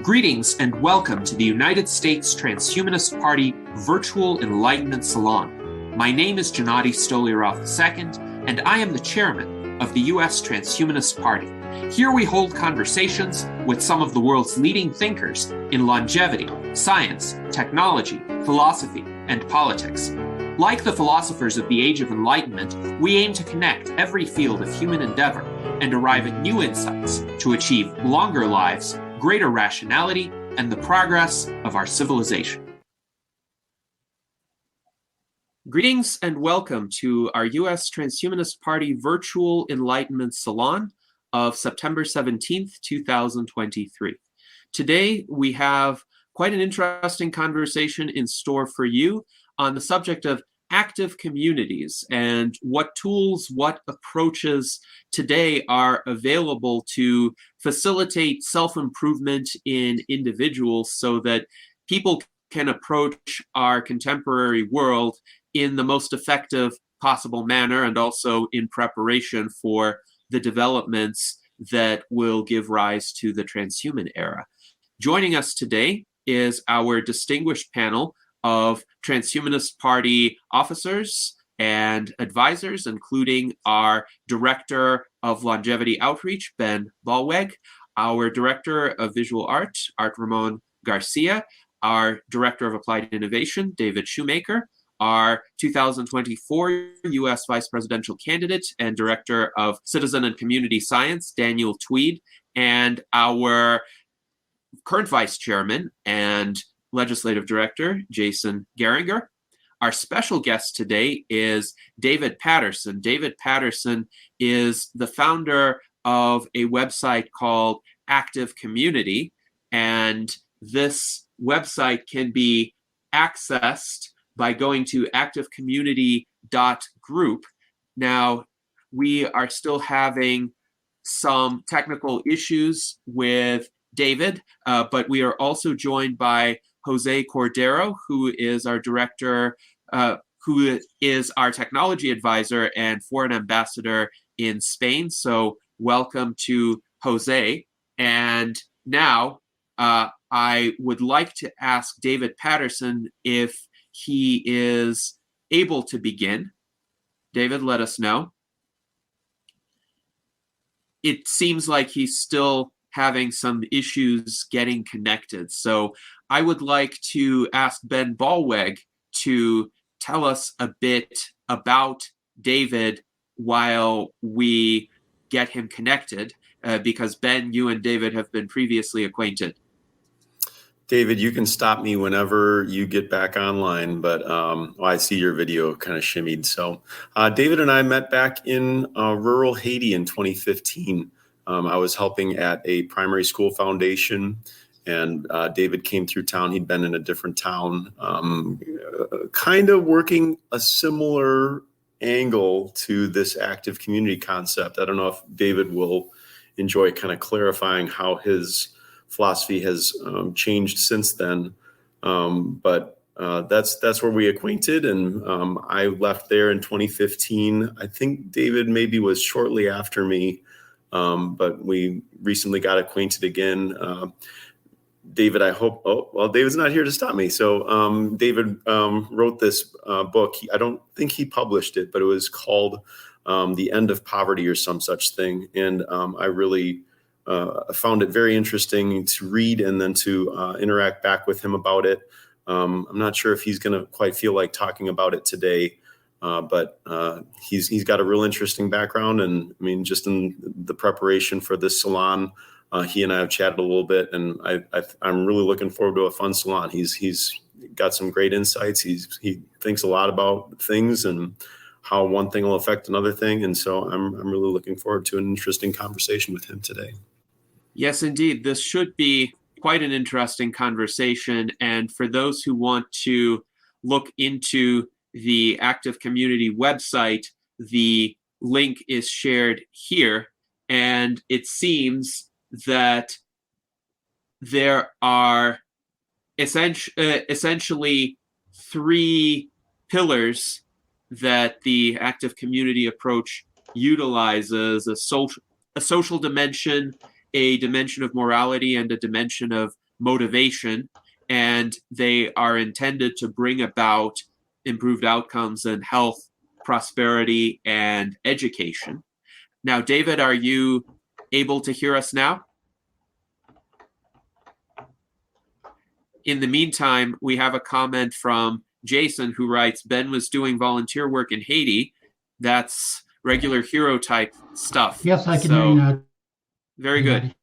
Greetings and welcome to the United States Transhumanist Party Virtual Enlightenment Salon. My name is Gennady Stoliarov II, and I am the chairman of the U.S. Transhumanist Party. Here we hold conversations with some of the world's leading thinkers in longevity, science, technology, philosophy, and politics. Like the philosophers of the Age of Enlightenment, we aim to connect every field of human endeavor and arrive at new insights to achieve longer lives, greater rationality, and the progress of our civilization. Greetings and welcome to our U.S. Transhumanist Party Virtual Enlightenment Salon of September 17th, 2023. Today, we have quite an interesting conversation in store for you on the subject of active communities and what tools, what approaches today are available to facilitate self-improvement in individuals so that people can approach our contemporary world in the most effective possible manner and also in preparation for the developments that will give rise to the transhuman era. Joining us today is our distinguished panel of Transhumanist Party officers and advisors, including our Director of Longevity Outreach, Ben Ballweg, our Director of Visual Art, Art Ramon Garcia, our Director of Applied Innovation, David Shoemaker, our 2024 U.S. Vice Presidential Candidate and Director of Citizen and Community Science, Daniel Tweed, and our current Vice Chairman and Legislative Director, Jason Geringer. Our special guest today is David Patterson. David Patterson is the founder of a website called Active Community, and this website can be accessed by going to activecommunity.group. Now, we are still having some technical issues with David, but we are also joined by Jose Cordero, who is our director, who is our technology advisor and foreign ambassador in Spain. So welcome to Jose. And now I would like to ask David Patterson if he is able to begin. David, let us know. It seems like he's still having some issues getting connected. So I would like to ask Ben Ballweg to tell us a bit about David while we get him connected, because Ben, you and David have been previously acquainted. David, you can stop me whenever you get back online, but I see your video kind of shimmied. So David and I met back in rural Haiti in 2015. I was helping at a primary school foundation, and David came through town. He'd been in a different town, kind of working a similar angle to this active community concept. I don't know if David will enjoy kind of clarifying how his philosophy has changed since then, but that's where we acquainted, and I left there in 2015. I think David maybe was shortly after me. But we recently got acquainted again. David, I hope, David's not here to stop me. So David wrote this book. I don't think he published it, but it was called The End of Poverty or some such thing. And I really found it very interesting to read and then to interact back with him about it. I'm not sure if he's going to quite feel like talking about it today. But he's got a real interesting background, and I mean, just in the preparation for this salon, he and I have chatted a little bit, and I'm really looking forward to a fun salon. He's got some great insights. He thinks a lot about things and how one thing will affect another thing, and so I'm really looking forward to an interesting conversation with him today. Yes, indeed, this should be quite an interesting conversation, and for those who want to look into the Active Community website, the link is shared here, and it seems that there are essentially three pillars that the Active Community approach utilizes: a social dimension, a dimension of morality, and a dimension of motivation, and they are intended to bring about improved outcomes in health, prosperity, and education. Now, David, are you able to hear us now? In the meantime, we have a comment from Jason who writes, Ben was doing volunteer work in Haiti. That's regular hero type stuff. Yes, I can hear you now. Very good.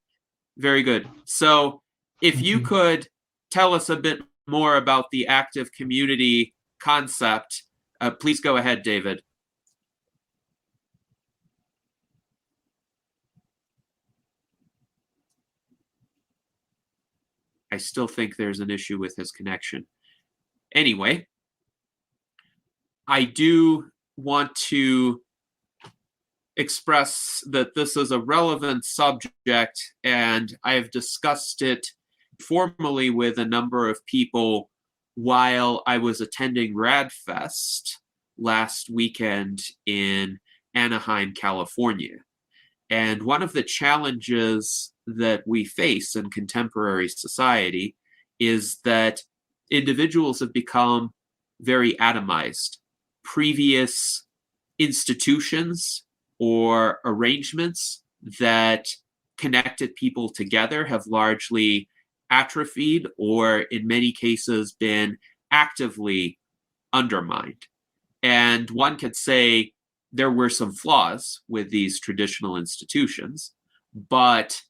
Very good. So if you could tell us a bit more about the active community concept, please go ahead, David. I still think there's an issue with his connection. Anyway, I do want to express that this is a relevant subject, and I have discussed it formally with a number of people while I was attending RadFest last weekend in Anaheim, California. And one of the challenges that we face in contemporary society is that individuals have become very atomized. Previous institutions or arrangements that connected people together have largely atrophied or in many cases been actively undermined. And one could say there were some flaws with these traditional institutions, but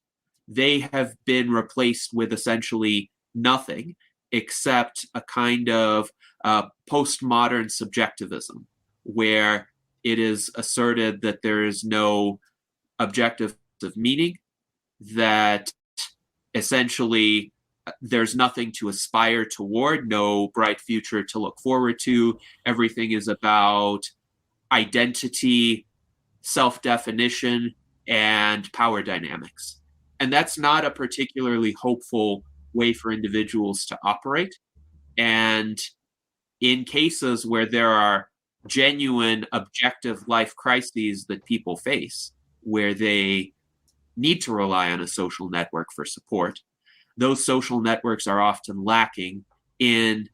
they have been replaced with essentially nothing except a kind of postmodern subjectivism where it is asserted that there is no objective of meaning, that essentially there's nothing to aspire toward, no bright future to look forward to. Everything is about identity, self-definition, and power dynamics. And that's not a particularly hopeful way for individuals to operate. And in cases where there are genuine objective life crises that people face, where they need to rely on a social network for support, those social networks are often lacking in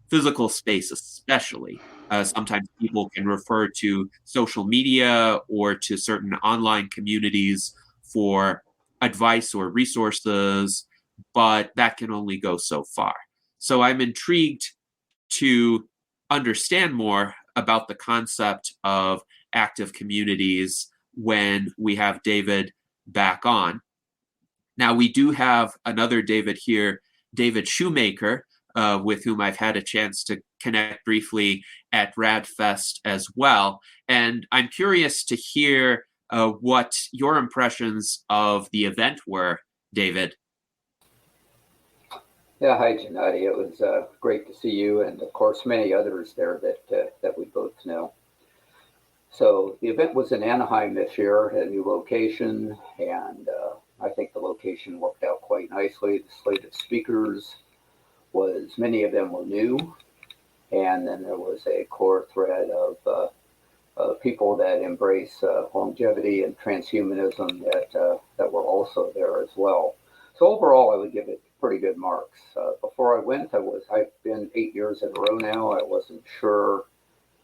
physical space, especially. Sometimes people can refer to social media or to certain online communities for advice or resources, but that can only go so far. So I'm intrigued to understand more about the concept of active communities when we have David back on. Now, we do have another David here, David Shoemaker, with whom I've had a chance to connect briefly at RadFest as well. And I'm curious to hear what your impressions of the event were, David. Yeah, hi, Gennady. It was great to see you, and of course, many others there that we both know. So the event was in Anaheim this year, a new location, and I think the location worked out quite nicely. The slate of speakers was, many of them were new, and then there was a core thread of people that embrace longevity and transhumanism that were also there as well. So overall, I would give it pretty good marks. Before I went, I've been 8 years in a row now. I wasn't sure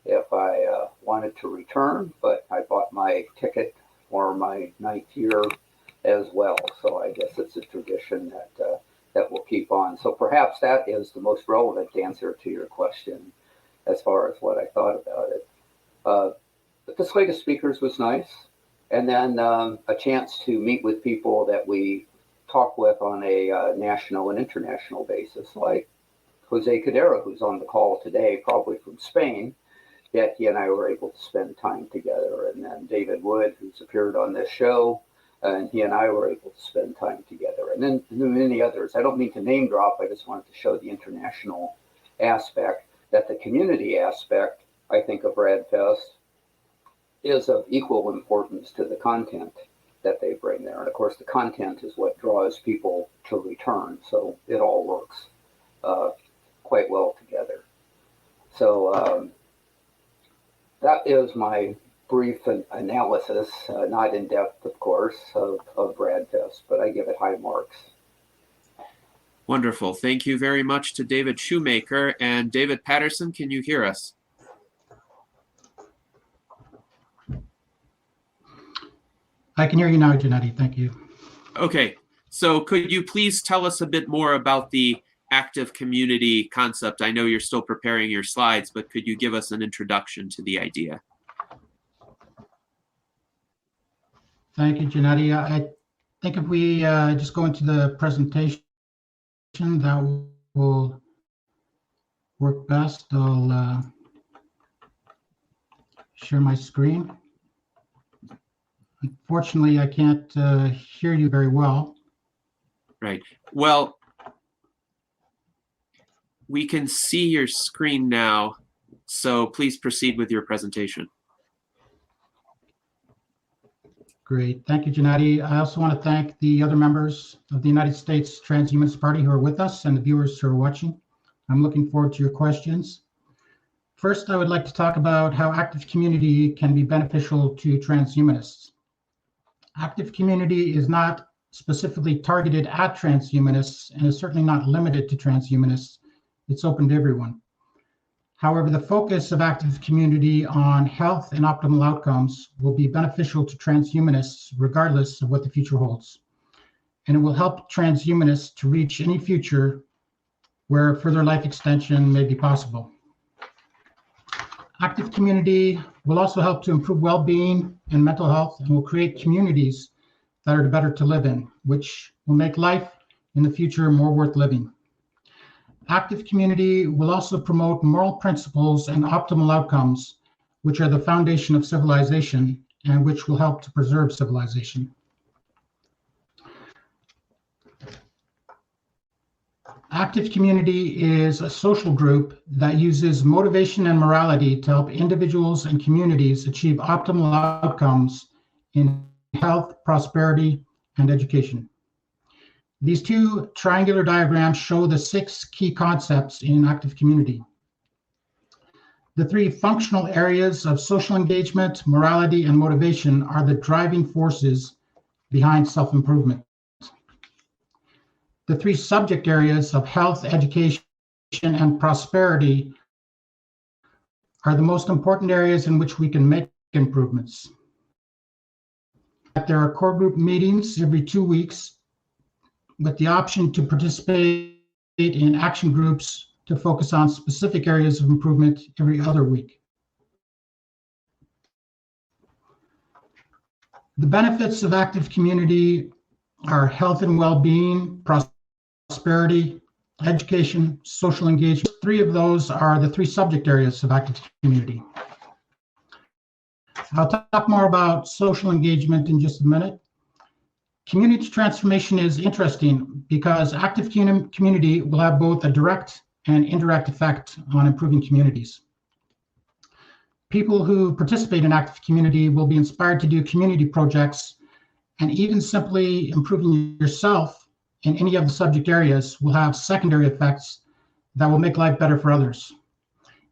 if I wanted to return, but I bought my ticket for my 9th year as well. So I guess it's a tradition that will keep on. So perhaps that is the most relevant answer to your question as far as what I thought about it. But the slate of speakers was nice. And then a chance to meet with people that we talk with on a national and international basis, like Jose Cadero, who's on the call today, probably from Spain, yet he and I were able to spend time together. And then David Wood, who's appeared on this show, and he and I were able to spend time together. And then many others. I don't mean to name drop, I just wanted to show the international aspect, that the community aspect, I think, of RadFest is of equal importance to the content that they bring there. And of course, the content is what draws people to return. So it all works quite well together. So that is my brief analysis, not in depth, of course, of RadFest, but I give it high marks. Wonderful. Thank you very much to David Shoemaker. And David Patterson, can you hear us? I can hear you now, Janetti. Thank you. Okay. So could you please tell us a bit more about the active community concept? I know you're still preparing your slides, but could you give us an introduction to the idea? Thank you, Janetti. I think if we just go into the presentation, that will work best. I'll share my screen. Unfortunately, I can't hear you very well. Right. Well, we can see your screen now, so please proceed with your presentation. Great. Thank you, Janetti. I also want to thank the other members of the United States Transhumanist Party who are with us and the viewers who are watching. I'm looking forward to your questions. First, I would like to talk about how active community can be beneficial to transhumanists. Active community is not specifically targeted at transhumanists and is certainly not limited to transhumanists. It's open to everyone. However, the focus of active community on health and optimal outcomes will be beneficial to transhumanists regardless of what the future holds. And it will help transhumanists to reach any future where further life extension may be possible. Active community will also help to improve well-being and mental health and will create communities that are better to live in, which will make life in the future more worth living. Active community will also promote moral principles and optimal outcomes, which are the foundation of civilization and which will help to preserve civilization. Active community is a social group that uses motivation and morality to help individuals and communities achieve optimal outcomes in health, prosperity, and education. These two triangular diagrams show the 6 key concepts in active community. The 3 functional areas of social engagement, morality, and motivation are the driving forces behind self-improvement. The 3 subject areas of health, education, and prosperity are the most important areas in which we can make improvements. There are core group meetings every 2 weeks with the option to participate in action groups to focus on specific areas of improvement every other week. The benefits of active community are health and well-being, prosperity, education, social engagement. 3 of those are the 3 subject areas of active community. I'll talk more about social engagement in just a minute. Community transformation is interesting because active community will have both a direct and indirect effect on improving communities. People who participate in active community will be inspired to do community projects, and even simply improving yourself in any of the subject areas will have secondary effects that will make life better for others.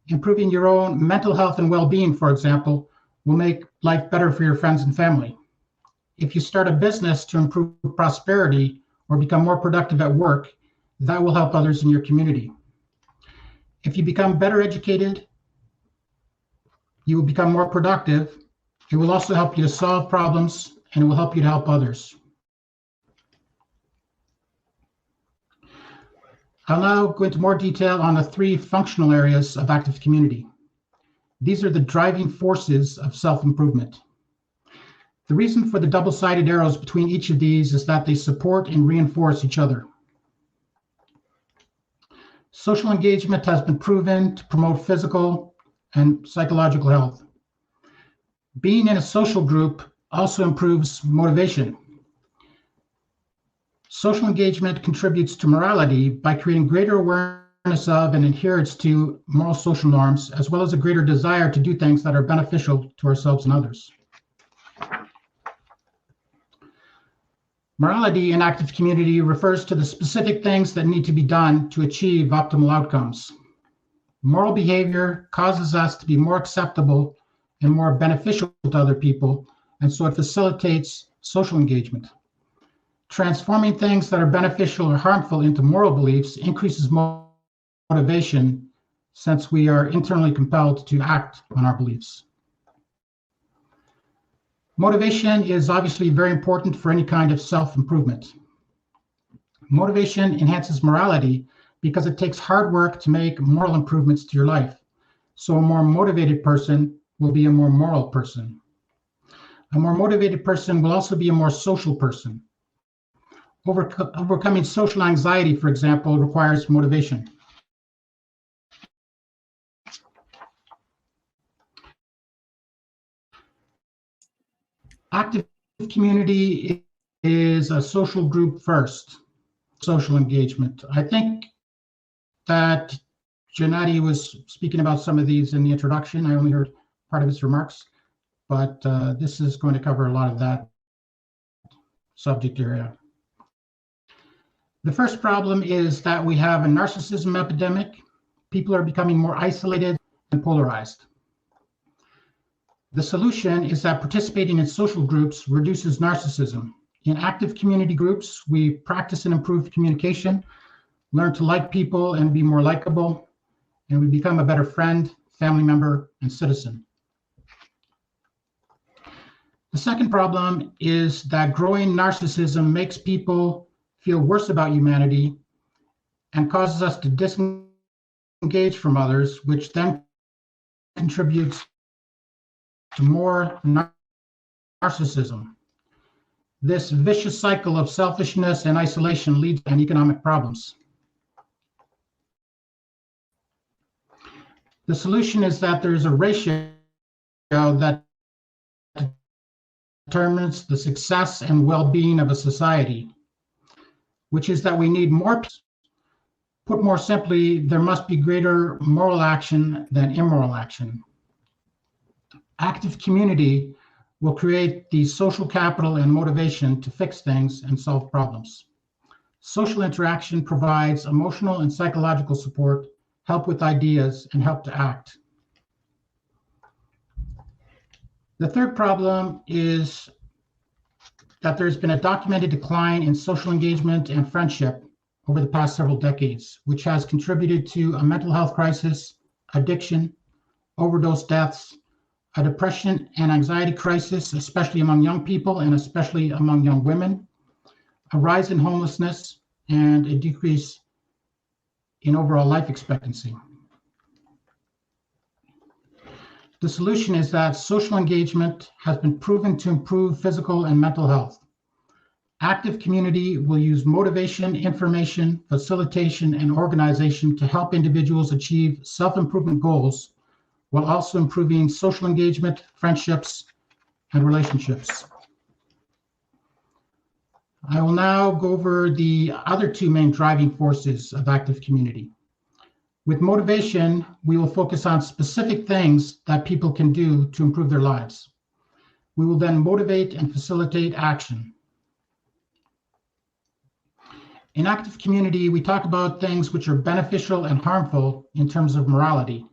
Improving your own mental health and well-being, for example, will make life better for your friends and family. If you start a business to improve prosperity or become more productive at work, that will help others in your community. If you become better educated, you will become more productive. It will also help you to solve problems, and it will help you to help others. I'll now go into more detail on the 3 functional areas of active community. These are the driving forces of self-improvement. The reason for the double-sided arrows between each of these is that they support and reinforce each other. Social engagement has been proven to promote physical and psychological health. Being in a social group also improves motivation. Social engagement contributes to morality by creating greater awareness of and adherence to moral social norms, as well as a greater desire to do things that are beneficial to ourselves and others. Morality in active community refers to the specific things that need to be done to achieve optimal outcomes. Moral behavior causes us to be more acceptable and more beneficial to other people, and so it facilitates social engagement. Transforming things that are beneficial or harmful into moral beliefs increases motivation, since we are internally compelled to act on our beliefs. Motivation is obviously very important for any kind of self-improvement. Motivation enhances morality because it takes hard work to make moral improvements to your life. So a more motivated person will be a more moral person. A more motivated person will also be a more social person. Overcoming social anxiety, for example, requires motivation. Active community is a social group first, social engagement. I think that Gennady was speaking about some of these in the introduction. I only heard part of his remarks, but this is going to cover a lot of that subject area. The first problem is that we have a narcissism epidemic. People are becoming more isolated and polarized. The solution is that participating in social groups reduces narcissism. In active community groups, we practice and improve communication, learn to like people and be more likable, and we become a better friend, family member, and citizen. The second problem is that growing narcissism makes people feel worse about humanity and causes us to disengage from others, which then contributes to more narcissism. This vicious cycle of selfishness and isolation leads to economic problems. The solution is that there's a ratio that determines the success and well-being of a society, which is that we need more. Put more simply, there must be greater moral action than immoral action. Active community will create the social capital and motivation to fix things and solve problems. Social interaction provides emotional and psychological support, help with ideas, and help to act. The third problem is that there's been a documented decline in social engagement and friendship over the past several decades, which has contributed to a mental health crisis, addiction, overdose deaths, a depression and anxiety crisis, especially among young people and especially among young women, a rise in homelessness, and a decrease in overall life expectancy. The solution is that social engagement has been proven to improve physical and mental health. Active community will use motivation, information, facilitation, and organization to help individuals achieve self-improvement goals while also improving social engagement, friendships, and relationships. I will now go over the other two main driving forces of active community. With motivation, we will focus on specific things that people can do to improve their lives. We will then motivate and facilitate action. In active community, we talk about things which are beneficial and harmful in terms of morality.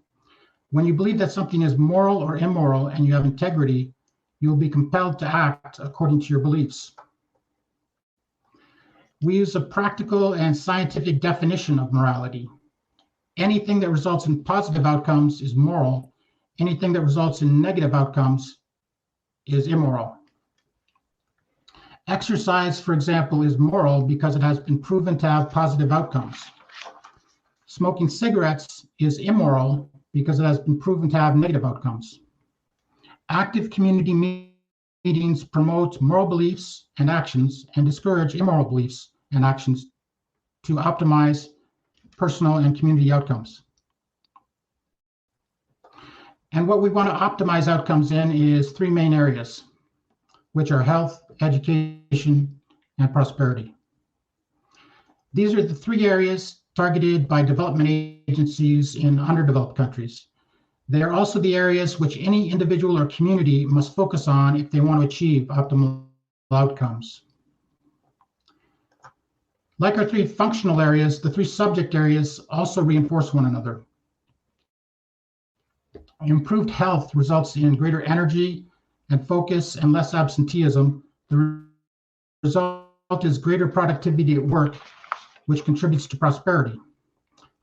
When you believe that something is moral or immoral and you have integrity, you will be compelled to act according to your beliefs. We use a practical and scientific definition of morality. Anything that results in positive outcomes is moral. Anything that results in negative outcomes is immoral. Exercise, for example, is moral because it has been proven to have positive outcomes. Smoking cigarettes is immoral because it has been proven to have negative outcomes. Active community meetings promote moral beliefs and actions and discourage immoral beliefs and actions to optimize personal and community outcomes. And what we want to optimize outcomes in is three main areas, which are health, education, and prosperity. These are the three areas targeted by development agencies in underdeveloped countries. They are also the areas which any individual or community must focus on if they want to achieve optimal outcomes. Like our three functional areas, the three subject areas also reinforce one another. Improved health results in greater energy and focus and less absenteeism. The result is greater productivity at work, which contributes to prosperity.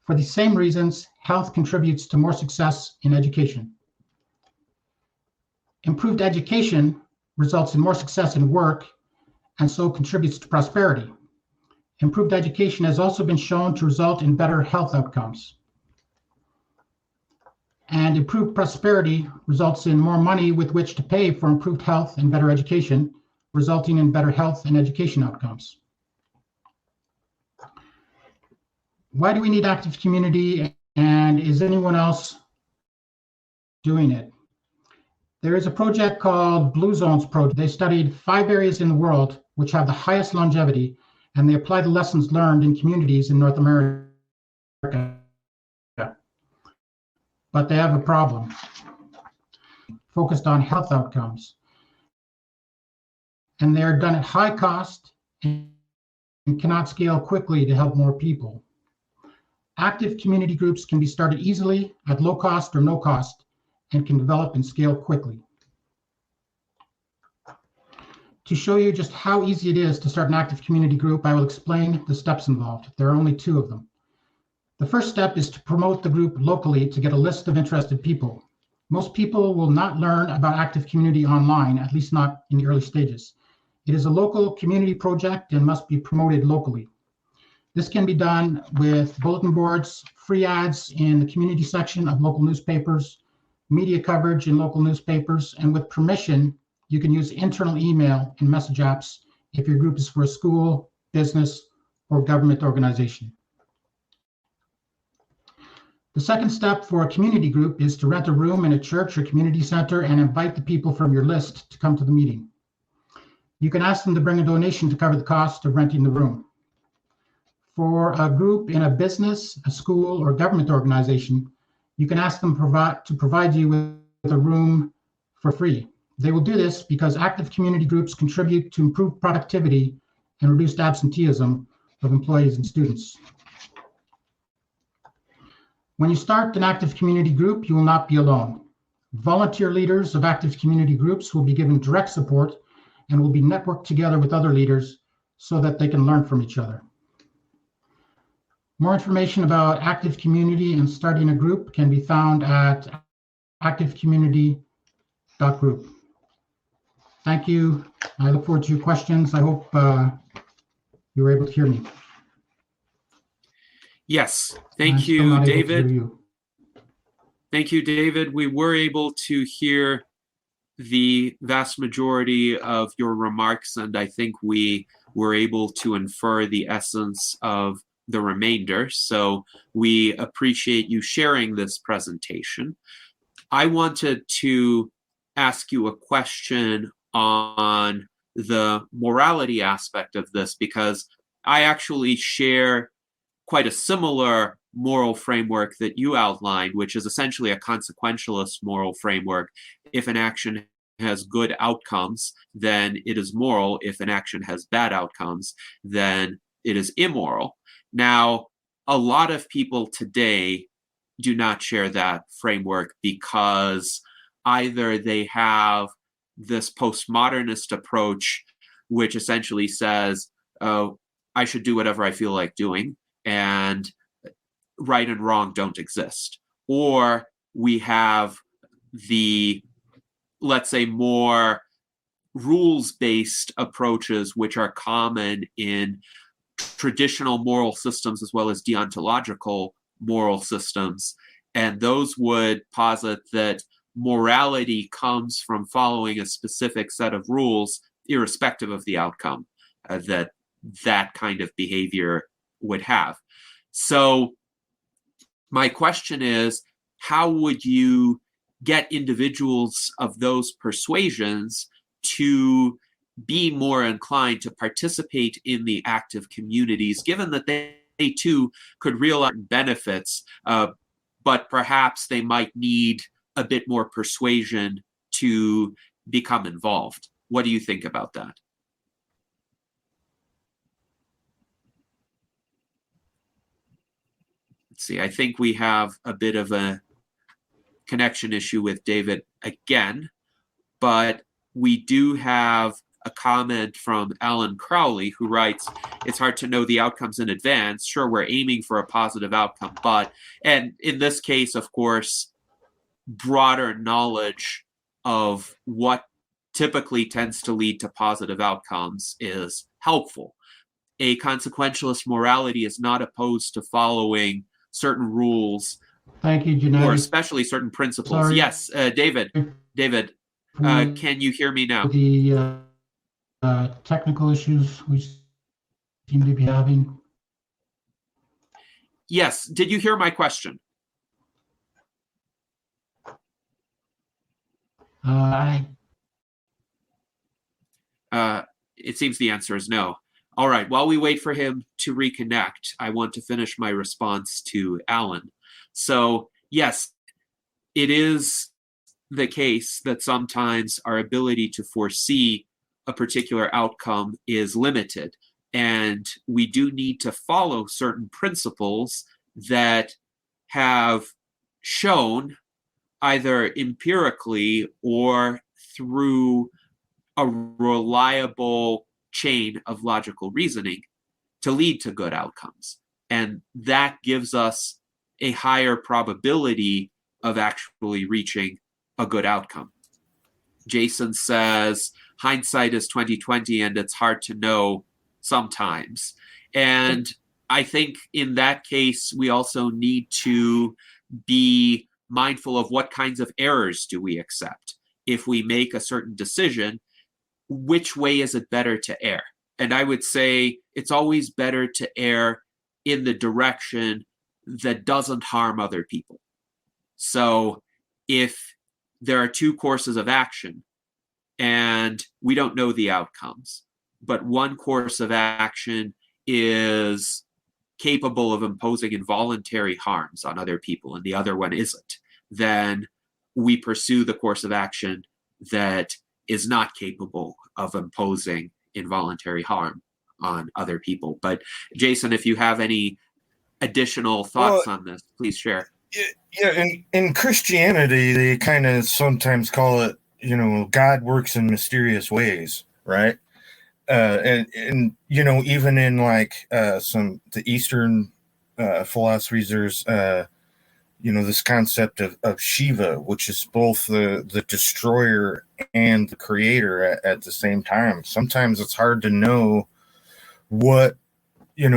For the same reasons, health contributes to more success in education. Improved education results in more success in work and so contributes to prosperity. Improved education has also been shown to result in better health outcomes. And improved prosperity results in more money with which to pay for improved health and better education, resulting in better health and education outcomes. Why do we need active community, and is anyone else doing it? There is a project called Blue Zones Project. They studied 5 areas in the world which have the highest longevity, and they apply the lessons learned in communities in North America. But they have a problem, focused on health outcomes. And they're done at high cost and cannot scale quickly to help more people. Active community groups can be started easily at low cost or no cost and can develop and scale quickly. To show you just how easy it is to start an active community group, I will explain the steps involved. There are only 2 of them. The first step is to promote the group locally to get a list of interested people. Most people will not learn about active community online, at least not in the early stages. It is a local community project and must be promoted locally. This can be done with bulletin boards, free ads in the community section of local newspapers, media coverage in local newspapers, and with permission, you can use internal email and message apps if your group is for a school, business, or government organization. The second step for a community group is to rent a room in a church or community center and invite the people from your list to come to the meeting. You can ask them to bring a donation to cover the cost of renting the room. For a group in a business, a school, or government organization, you can ask them to provide you with a room for free. They will do this because active community groups contribute to improved productivity and reduced absenteeism of employees and students. When you start an active community group, you will not be alone. Volunteer leaders of active community groups will be given direct support and will be networked together with other leaders so that they can learn from each other. More information about active community and starting a group can be found at activecommunity.group. Thank you. I look forward to your questions. I hope you were able to hear me. Yes, thank you, David. Thank you, David. We were able to hear the vast majority of your remarks, and I think we were able to infer the essence of the remainder. So we appreciate you sharing this presentation. I wanted to ask you a question on the morality aspect of this, because I actually share quite a similar moral framework that you outlined, which is essentially a consequentialist moral framework. If an action has good outcomes, then it is moral. If an action has bad outcomes, then it is immoral. Now, a lot of people today do not share that framework because either they have this postmodernist approach, which essentially says, oh, I should do whatever I feel like doing, and right and wrong don't exist. Or we have the, let's say, more rules-based approaches, which are common in traditional moral systems as well as deontological moral systems. And those would posit that morality comes from following a specific set of rules, irrespective of the outcome that kind of behavior would have. So my question is, how would you get individuals of those persuasions to be more inclined to participate in the active communities, given that they too could realize benefits, but perhaps they might need a bit more persuasion to become involved? What do you think about that? Let's see, I think we have a bit of a connection issue with David again, but we do have a comment from Alan Crowley, who writes, "It's hard to know the outcomes in advance. Sure, we're aiming for a positive outcome, but," and in this case, of course, broader knowledge of what typically tends to lead to positive outcomes is helpful. A consequentialist morality is not opposed to following certain rules Thank you, or Gennady. especially certain principles. Sorry. Yes, David, can you hear me now? The technical issues we seem to be having. Yes, did you hear my question? It seems the answer is no. All right, while we wait for him to reconnect, I want to finish my response to Alan. So, yes, it is the case that sometimes our ability to foresee a particular outcome is limited, and we do need to follow certain principles that have shown either empirically or through a reliable chain of logical reasoning to lead to good outcomes. And that gives us a higher probability of actually reaching a good outcome. Jason says, hindsight is 2020 and it's hard to know sometimes. And I think in that case, we also need to be mindful of what kinds of errors do we accept. If we make a certain decision, which way is it better to err? And I would say it's always better to err in the direction that doesn't harm other people. So if there are two courses of action and we don't know the outcomes, but one course of action is capable of imposing involuntary harms on other people and the other one isn't, then we pursue the course of action that is not capable of imposing involuntary harm on other people. But Jason, if you have any additional thoughts on this, please share. Yeah, in Christianity, they kind of sometimes call it, God works in mysterious ways, right? And even in like the Eastern philosophies, there's this concept of Shiva, which is both the destroyer and the creator at the same time. Sometimes it's hard to know what,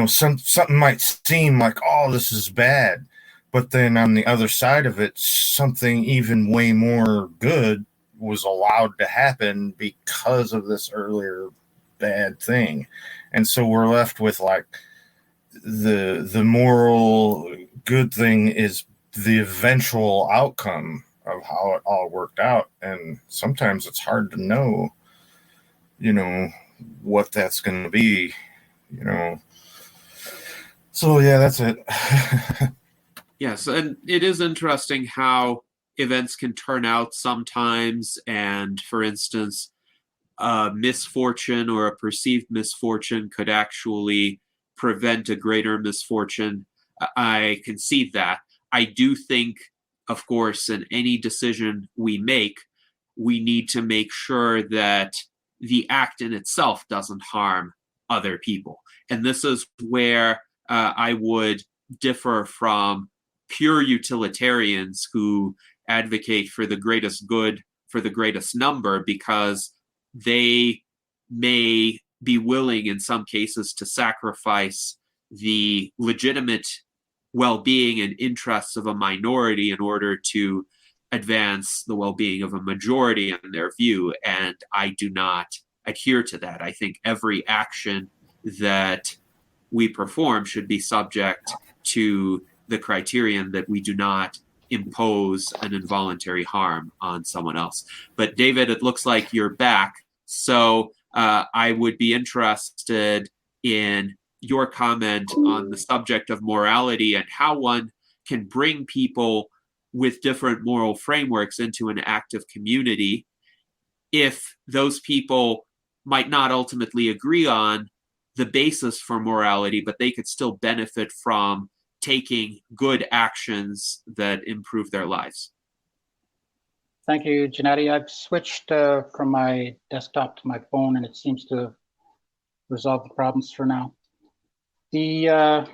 something might seem like, oh, this is bad. But then on the other side of it, something even way more good was allowed to happen because of this earlier bad thing. And so we're left with like the moral good thing is the eventual outcome of how it all worked out. And sometimes it's hard to know, what that's going to be, So yeah, that's it. Yes, and it is interesting how events can turn out sometimes. And for instance, a misfortune or a perceived misfortune could actually prevent a greater misfortune. I concede that. I do think, of course, in any decision we make, we need to make sure that the act in itself doesn't harm other people. And this is where I would differ from pure utilitarians who advocate for the greatest good for the greatest number, because they may be willing in some cases to sacrifice the legitimate well-being and interests of a minority in order to advance the well-being of a majority in their view. And I do not adhere to that. I think every action that we perform should be subject to the criterion that we do not impose an involuntary harm on someone else. But David, it looks like you're back. So I would be interested in your comment on the subject of morality and how one can bring people with different moral frameworks into an active community if those people might not ultimately agree on the basis for morality, but they could still benefit from taking good actions that improve their lives. Thank you, Janetti. I've switched from my desktop to my phone, and it seems to resolve the problems for now. The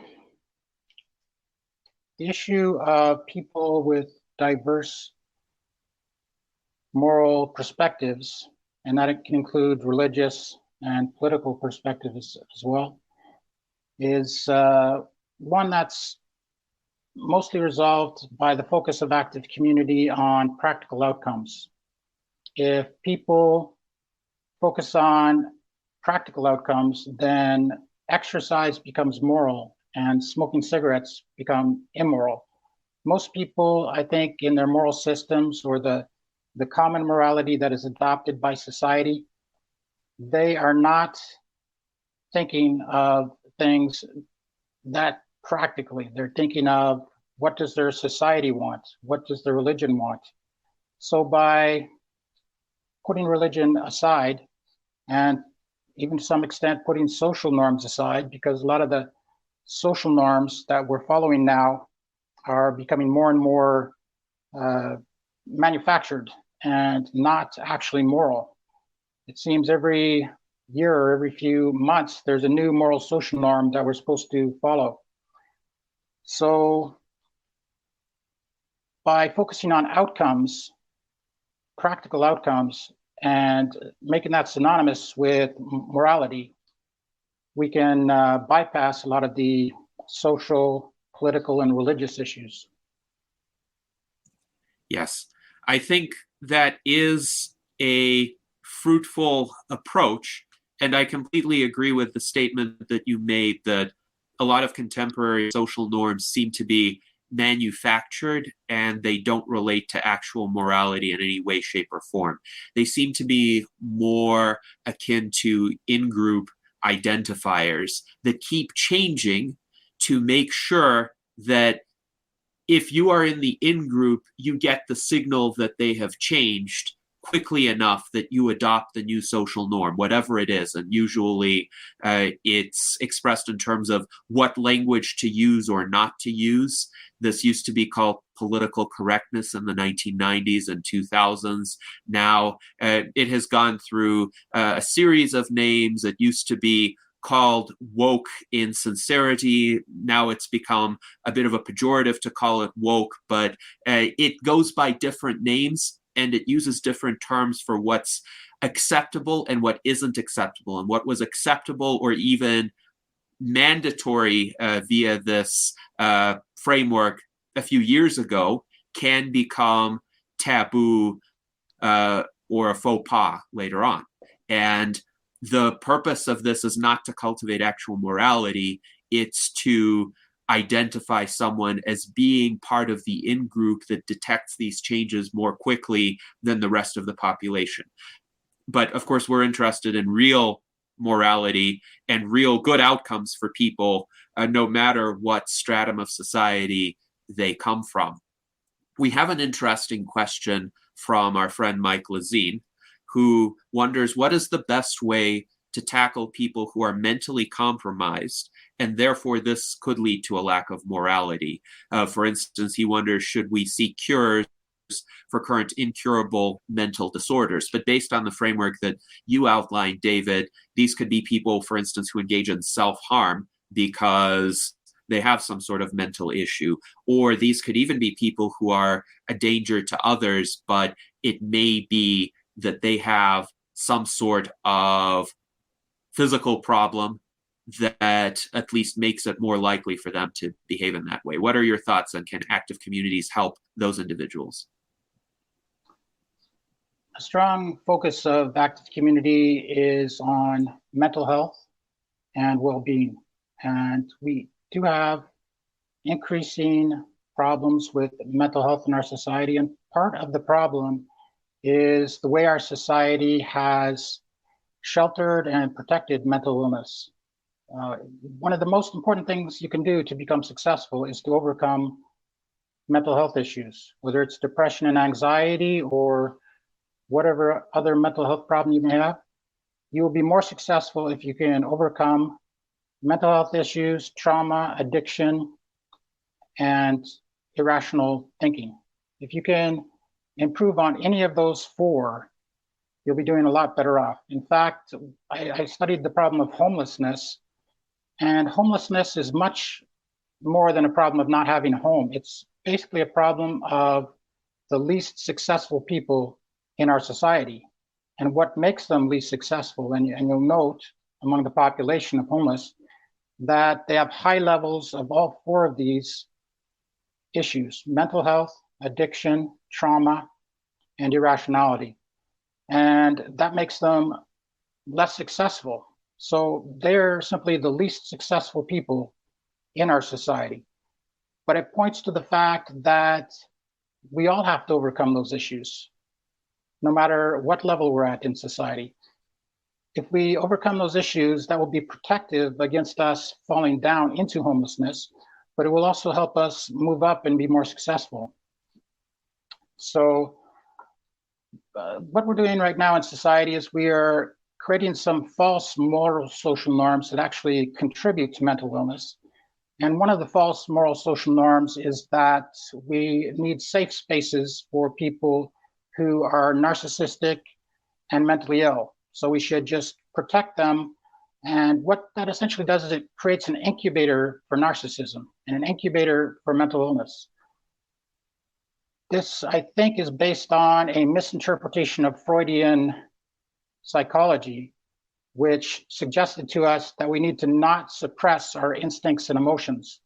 issue of people with diverse moral perspectives, and that it can include religious and political perspectives as well, is one that's mostly resolved by the focus of active community on practical outcomes. If people focus on practical outcomes, then exercise becomes moral and smoking cigarettes become immoral. Most people, I think, in their moral systems or the common morality that is adopted by society, they are not thinking of things that practically. They're thinking of what does their society want? What does their religion want? So by putting religion aside, and even to some extent putting social norms aside, because a lot of the social norms that we're following now are becoming more and more manufactured and not actually moral. It seems every year or every few months, there's a new moral social norm that we're supposed to follow. So by focusing on outcomes, practical outcomes, and making that synonymous with morality, we can bypass a lot of the social, political, and religious issues. Yes, I think that is a fruitful approach, and I completely agree with the statement that you made that a lot of contemporary social norms seem to be manufactured and they don't relate to actual morality in any way, shape, or form. They seem to be more akin to in-group identifiers that keep changing to make sure that if you are in the in-group, you get the signal that they have changed quickly enough that you adopt the new social norm, whatever it is. And usually it's expressed in terms of what language to use or not to use. This used to be called political correctness in the 1990s and 2000s. Now it has gone through a series of names. It used to be called woke insincerity. Now it's become a bit of a pejorative to call it woke, but it goes by different names and it uses different terms for what's acceptable and what isn't acceptable. And what was acceptable or even mandatory via this framework a few years ago can become taboo or a faux pas later on. And the purpose of this is not to cultivate actual morality, it's to identify someone as being part of the in-group that detects these changes more quickly than the rest of the population. But of course, we're interested in real morality and real good outcomes for people, no matter what stratum of society they come from. We have an interesting question from our friend Mike Lazine, who wonders what is the best way to tackle people who are mentally compromised, and therefore this could lead to a lack of morality. For instance, he wonders, should we seek cures for current incurable mental disorders? But based on the framework that you outlined, David, these could be people, for instance, who engage in self-harm because they have some sort of mental issue, or these could even be people who are a danger to others, but it may be that they have some sort of physical problem that at least makes it more likely for them to behave in that way. What are your thoughts on can active communities help those individuals? A strong focus of active community is on mental health and well-being. And we do have increasing problems with mental health in our society. And part of the problem is the way our society has sheltered and protected mental illness. One of the most important things you can do to become successful is to overcome mental health issues, whether it's depression and anxiety or whatever other mental health problem you may have. You will be more successful if you can overcome mental health issues, trauma, addiction, and irrational thinking. If you can improve on any of those four, you'll be doing a lot better off. In fact, I studied the problem of homelessness, and homelessness is much more than a problem of not having a home. It's basically a problem of the least successful people in our society and what makes them least successful. And you'll note among the population of homeless that they have high levels of all four of these issues: mental health, addiction, trauma, and irrationality. And that makes them less successful. So they're simply the least successful people in our society. But it points to the fact that we all have to overcome those issues, no matter what level we're at in society. If we overcome those issues, that will be protective against us falling down into homelessness, but it will also help us move up and be more successful. So what we're doing right now in society is we are creating some false moral social norms that actually contribute to mental illness. And one of the false moral social norms is that we need safe spaces for people who are narcissistic and mentally ill. So we should just protect them. And what that essentially does is it creates an incubator for narcissism and an incubator for mental illness. This, I think, is based on a misinterpretation of Freudian psychology, which suggested to us that we need to not suppress our instincts and emotions,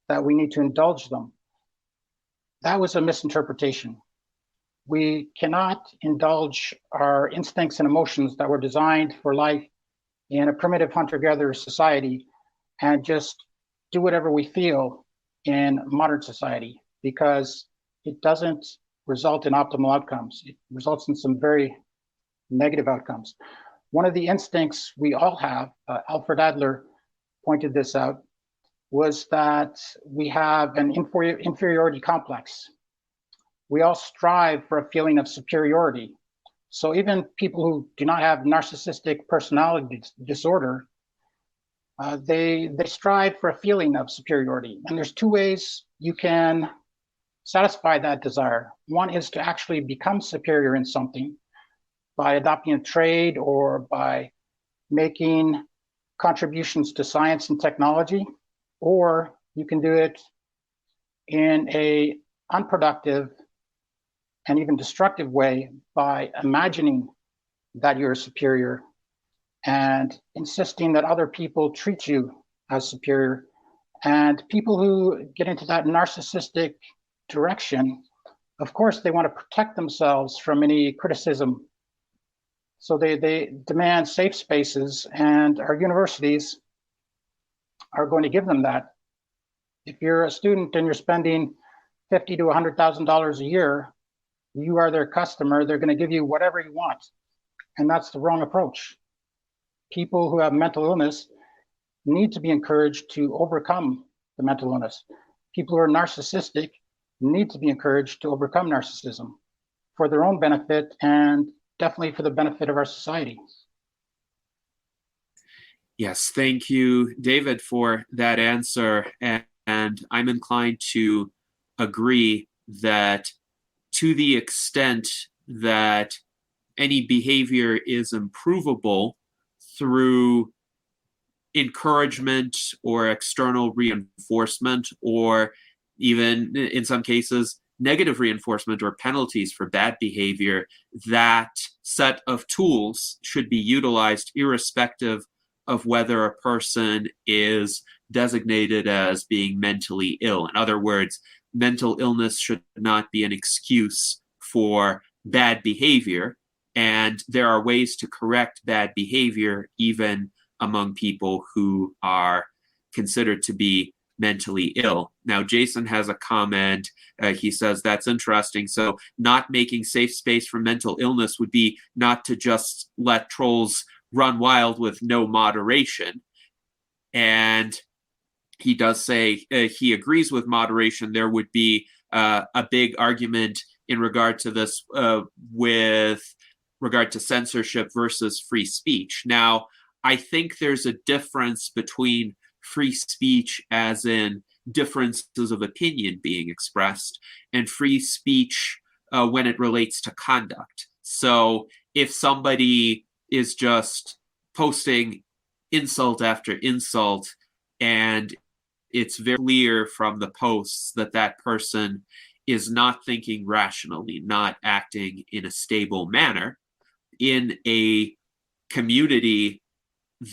that we need to indulge them. That was a misinterpretation. We cannot indulge our instincts and emotions that were designed for life in a primitive hunter-gatherer society and just do whatever we feel in modern society, because it doesn't result in optimal outcomes. It results in some very negative outcomes. One of the instincts we all have, Alfred Adler pointed this out, was that we have an inferiority complex. We all strive for a feeling of superiority. So even people who do not have narcissistic personality disorder, they strive for a feeling of superiority. And there's two ways you can satisfy that desire. One is to actually become superior in something by adopting a trade or by making contributions to science and technology, or you can do it in an unproductive and even destructive way by imagining that you're superior and insisting that other people treat you as superior. And people who get into that narcissistic direction, of course, they want to protect themselves from any criticism. So they demand safe spaces, and our universities are going to give them that. If you're a student and you're spending $50,000 to $100,000 a year, you are their customer. They're going to give you whatever you want, and that's the wrong approach. People who have mental illness need to be encouraged to overcome the mental illness. People who are narcissistic need to be encouraged to overcome narcissism for their own benefit and definitely for the benefit of our society. Yes, thank you, David, for that answer. And I'm inclined to agree that to the extent that any behavior is improvable through encouragement or external reinforcement, or even in some cases, negative reinforcement or penalties for bad behavior, that set of tools should be utilized irrespective of whether a person is designated as being mentally ill. In other words, mental illness should not be an excuse for bad behavior, and there are ways to correct bad behavior even among people who are considered to be mentally ill. Now, Jason has a comment. He says, that's interesting. So not making safe space for mental illness would be not to just let trolls run wild with no moderation. And he does say he agrees with moderation. There would be a big argument in regard to this with regard to censorship versus free speech. Now, I think there's a difference between free speech as in differences of opinion being expressed and free speech when it relates to conduct. So if somebody is just posting insult after insult, and it's very clear from the posts that that person is not thinking rationally, not acting in a stable manner in a community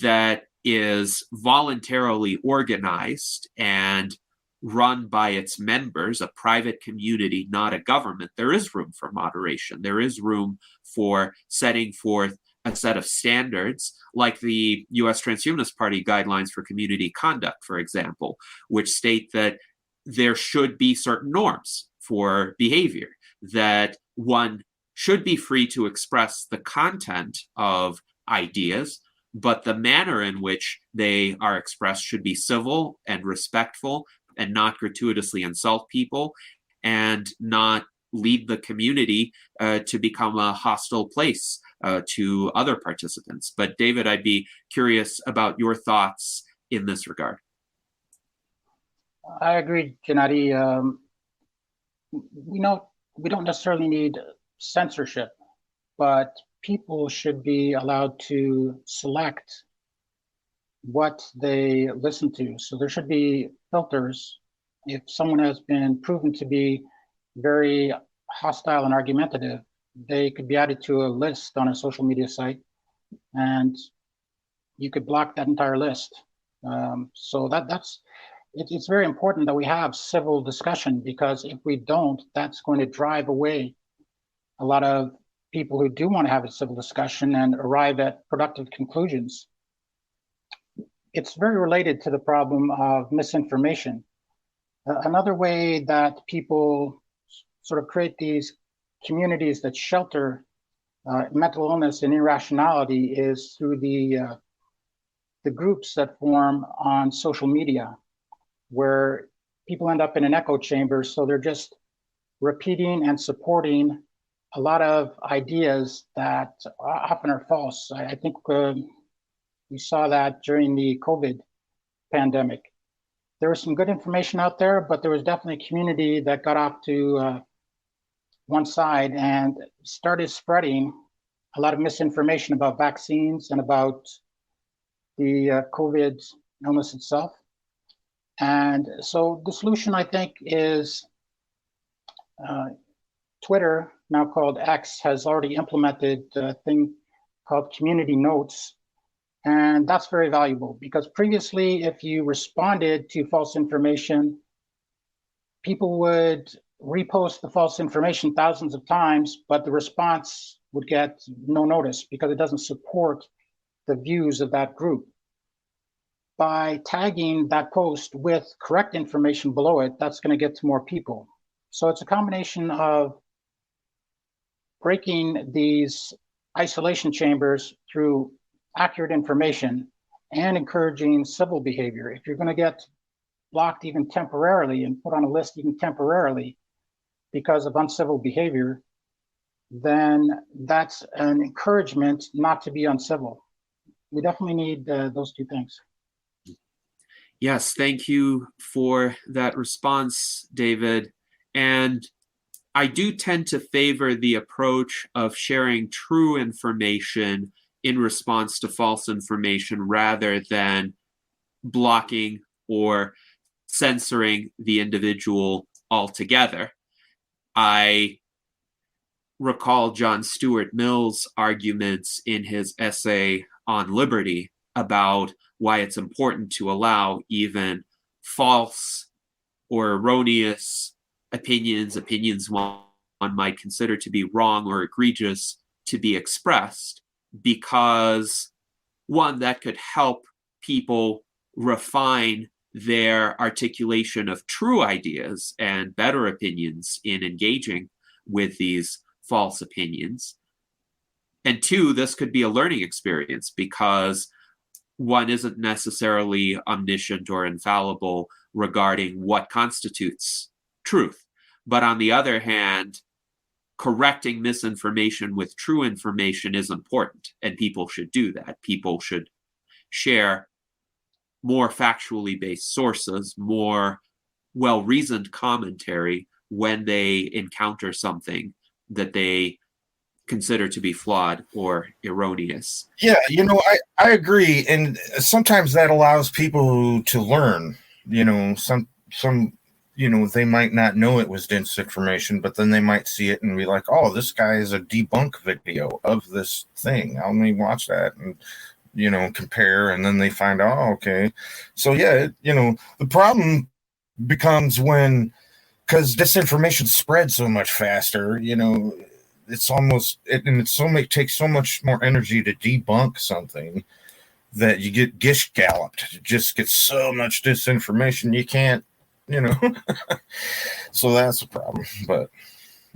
that is voluntarily organized and run by its members, a private community, not a government, there is room for moderation. There is room for setting forth a set of standards, like the U.S. Transhumanist Party guidelines for community conduct, for example, which state that there should be certain norms for behavior, that one should be free to express the content of ideas, but the manner in which they are expressed should be civil and respectful and not gratuitously insult people and not lead the community to become a hostile place to other participants. But David, I'd be curious about your thoughts in this regard. I agree, Gennady. We don't necessarily need censorship, but people should be allowed to select what they listen to. So there should be filters. If someone has been proven to be very hostile and argumentative, they could be added to a list on a social media site, and you could block that entire list. So it's very important that we have civil discussion, because if we don't, that's going to drive away a lot of people who do want to have a civil discussion and arrive at productive conclusions. It's very related to the problem of misinformation. Another way that people sort of create these communities that shelter mental illness and irrationality is through the groups that form on social media, where people end up in an echo chamber. So they're just repeating and supporting a lot of ideas that often are false. I think we saw that during the COVID pandemic. There was some good information out there, but there was definitely a community that got off to one side and started spreading a lot of misinformation about vaccines and about the COVID illness itself. And so the solution, I think, is Twitter, now called X, has already implemented a thing called community notes. And that's very valuable, because previously, if you responded to false information, people would repost the false information thousands of times, but the response would get no notice because it doesn't support the views of that group. By tagging that post with correct information below it, that's going to get to more people. So it's a combination of breaking these isolation chambers through accurate information and encouraging civil behavior. If you're going to get blocked even temporarily and put on a list even temporarily because of uncivil behavior, then that's an encouragement not to be uncivil. We definitely need those two things. Yes, thank you for that response, David. And I do tend to favor the approach of sharing true information in response to false information rather than blocking or censoring the individual altogether. I recall John Stuart Mill's arguments in his essay on liberty about why it's important to allow even false or erroneous opinions one might consider to be wrong or egregious, to be expressed, because one, that could help people refine their articulation of true ideas and better opinions in engaging with these false opinions. And two, this could be a learning experience, because one isn't necessarily omniscient or infallible regarding what constitutes truth. But on the other hand, correcting misinformation with true information is important, and people should do that. People should share more factually based sources, more well-reasoned commentary when they encounter something that they consider to be flawed or erroneous. Yeah, I agree, and sometimes that allows people to learn. Some they might not know it was disinformation, but then they might see it and be like, "Oh, this guy is a debunk video of this thing. Let me watch that and compare." And then they find out, oh, okay. So yeah, the problem becomes when, because disinformation spreads so much faster, it's almost it takes so much more energy to debunk something that you get gish galloped. It just gets so much disinformation you can't, so that's a problem. But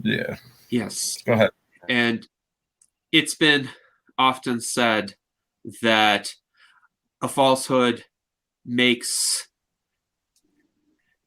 yeah. Yes. Go ahead. And it's been often said that a falsehood makes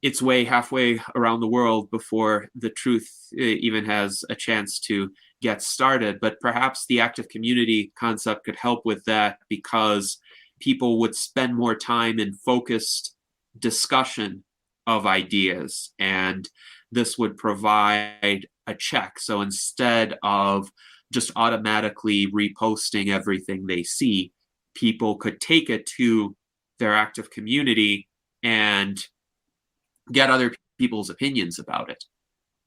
its way halfway around the world before the truth even has a chance to get started. But perhaps the active community concept could help with that, because people would spend more time in focused discussion of ideas, and this would provide a check. So instead of just automatically reposting everything they see, people could take it to their active community and get other people's opinions about it,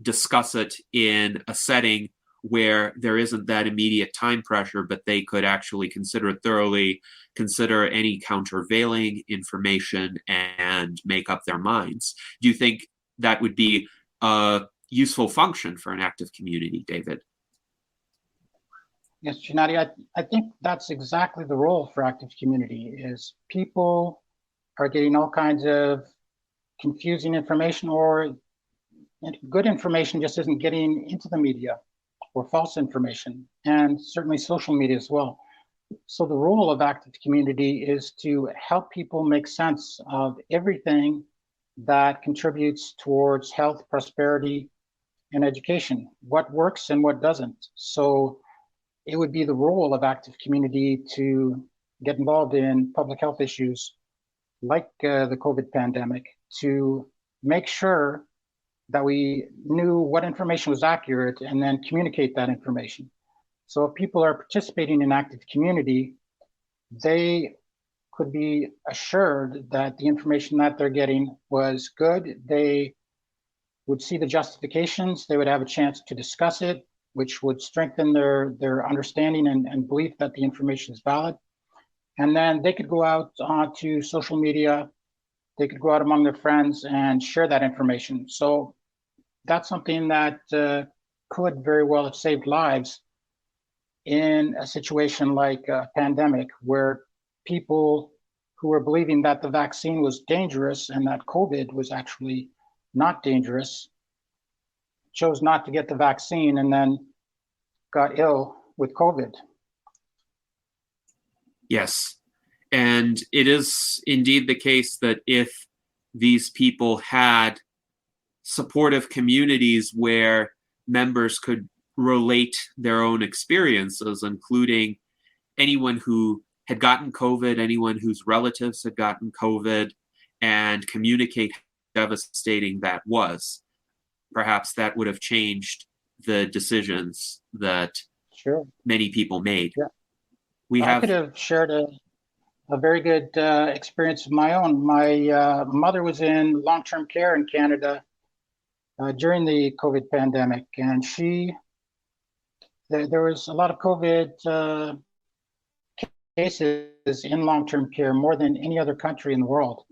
discuss it in a setting where there isn't that immediate time pressure, but they could actually consider it thoroughly, consider any countervailing information, and make up their minds. Do you think that would be a useful function for an active community, David? Yes, Gennady, I think that's exactly the role for active community. Is people are getting all kinds of confusing information, or good information just isn't getting into the media, or false information, and certainly social media as well. So the role of active community is to help people make sense of everything that contributes towards health, prosperity, and education, what works and what doesn't. So it would be the role of active community to get involved in public health issues like the COVID pandemic, to make sure that we knew what information was accurate and then communicate that information. So if people are participating in active community, they could be assured that the information that they're getting was good. They would see the justifications, they would have a chance to discuss it, which would strengthen their understanding and belief that the information is valid. And then they could go out onto social media, they could go out among their friends and share that information. So that's something that could very well have saved lives in a situation like a pandemic, where people who were believing that the vaccine was dangerous and that COVID was actually not dangerous chose not to get the vaccine and then got ill with COVID. Yes. And it is indeed the case that if these people had supportive communities where members could relate their own experiences, including anyone who had gotten COVID, anyone whose relatives had gotten COVID, and communicate how devastating that was, perhaps that would have changed the decisions that many people made. Yeah. I could have shared a very good experience of my own. My mother was in long-term care in Canada during the COVID pandemic, and there was a lot of COVID cases in long-term care, more than any other country in the world.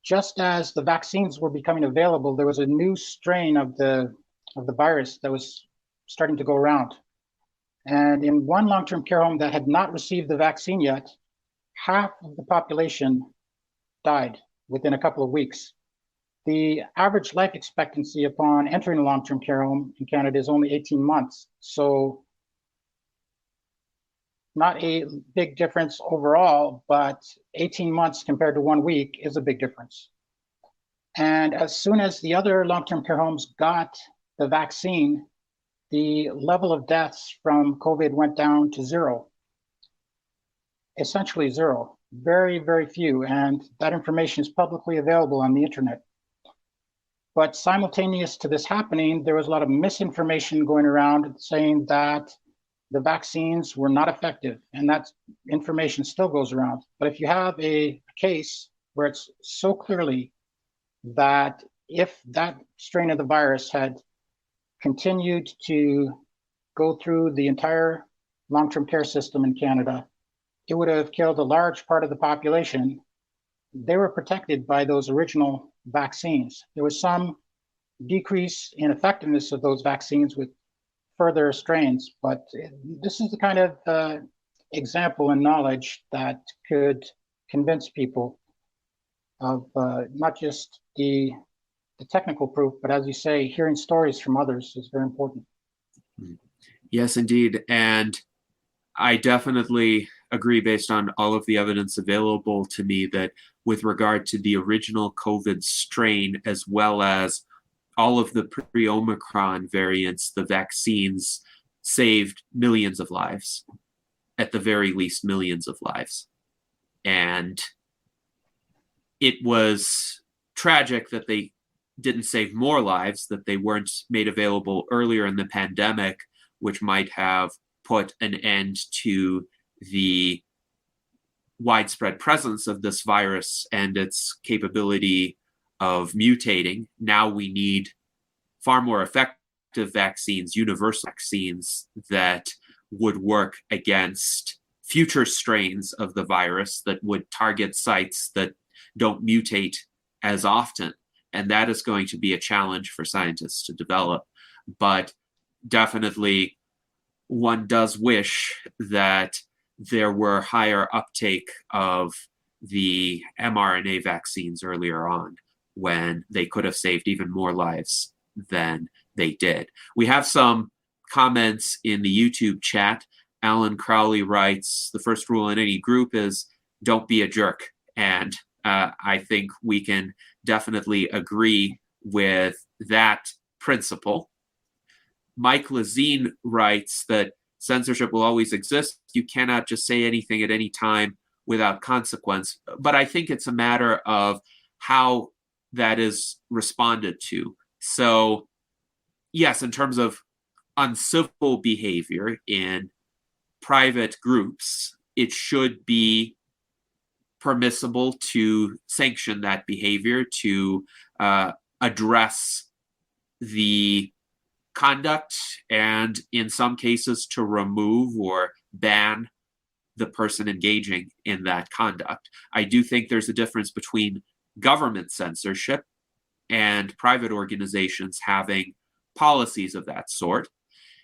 Just as the vaccines were becoming available, there was a new strain of the virus that was starting to go around. And in one long-term care home that had not received the vaccine yet, half of the population died within a couple of weeks. The average life expectancy upon entering a long-term care home in Canada is only 18 months. So not a big difference overall, but 18 months compared to 1 week is a big difference. And as soon as the other long-term care homes got the vaccine, the level of deaths from COVID went down to zero, essentially zero, very, very few. And that information is publicly available on the internet. But simultaneous to this happening, there was a lot of misinformation going around saying that the vaccines were not effective, and that information still goes around. But if you have a case where it's so clearly that if that strain of the virus had continued to go through the entire long-term care system in Canada, it would have killed a large part of the population. They were protected by those original vaccines. There was some decrease in effectiveness of those vaccines with further strains, but this is the kind of example and knowledge that could convince people of not just the technical proof, but as you say, hearing stories from others is very important. Yes, indeed. And I definitely agree, based on all of the evidence available to me, that with regard to the original COVID strain, as well as all of the pre-Omicron variants, the vaccines saved millions of lives, at the very least, millions of lives. And it was tragic that they didn't save more lives, that they weren't made available earlier in the pandemic, which might have put an end to the widespread presence of this virus and its capability of mutating. Now we need far more effective vaccines, universal vaccines that would work against future strains of the virus, that would target sites that don't mutate as often. And that is going to be a challenge for scientists to develop. But definitely, one does wish that there were higher uptake of the mRNA vaccines earlier on, when they could have saved even more lives than they did. We have some comments in the YouTube chat. Alan Crowley writes, the first rule in any group is don't be a jerk. And I think we can definitely agree with that principle. Mike Lazine writes that censorship will always exist. You cannot just say anything at any time without consequence. But I think it's a matter of how that is responded to. So, yes, in terms of uncivil behavior in private groups, it should be permissible to sanction that behavior, to address the conduct, and in some cases to remove or ban the person engaging in that conduct. I do think there's a difference between government censorship and private organizations having policies of that sort.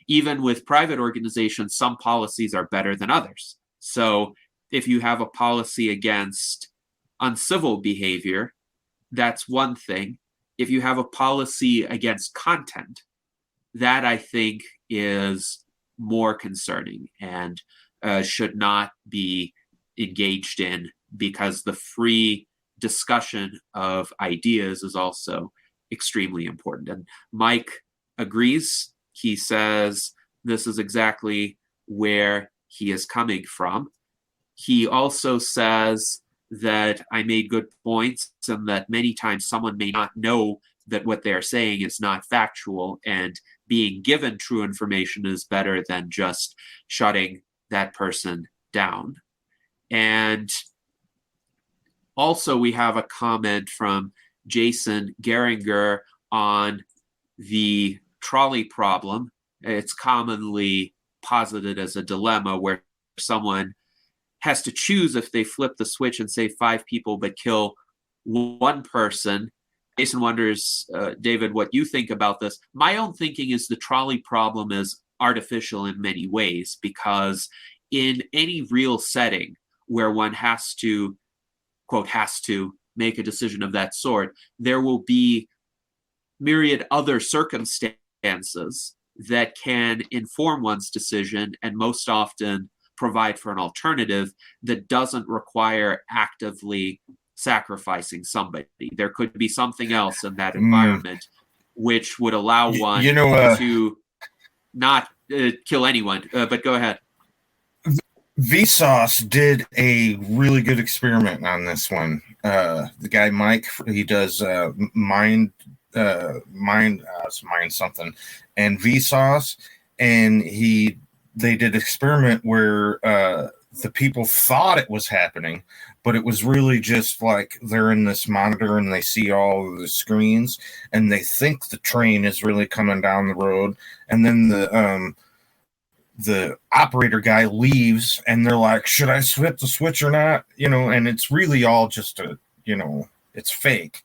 Even with private organizations, some policies are better than others. So if you have a policy against uncivil behavior, that's one thing. If you have a policy against content, that I think is more concerning and should not be engaged in, because the free discussion of ideas is also extremely important. And Mike agrees. He says this is exactly where he is coming from. He also says that I made good points, and that many times someone may not know that what they're saying is not factual, and being given true information is better than just shutting that person down. And also we have a comment from Jason Geringer on the trolley problem. It's commonly posited as a dilemma where someone has to choose if they flip the switch and save 5 people but kill one person. Jason wonders, David, what you think about this. My own thinking is the trolley problem is artificial in many ways, because in any real setting where one has to, quote, has to make a decision of that sort, there will be myriad other circumstances that can inform one's decision, and most often provide for an alternative that doesn't require actively sacrificing somebody. There could be something else in that environment which would allow one to not kill anyone. But go ahead. Vsauce did a really good experiment on this one. The guy Mike, he does mind Mind something, and Vsauce, and they did an experiment where the people thought it was happening, but it was really just like they're in this monitor and they see all of the screens and they think the train is really coming down the road, and then the operator guy leaves and they're like, should I flip the switch or not? And it's really all just it's fake.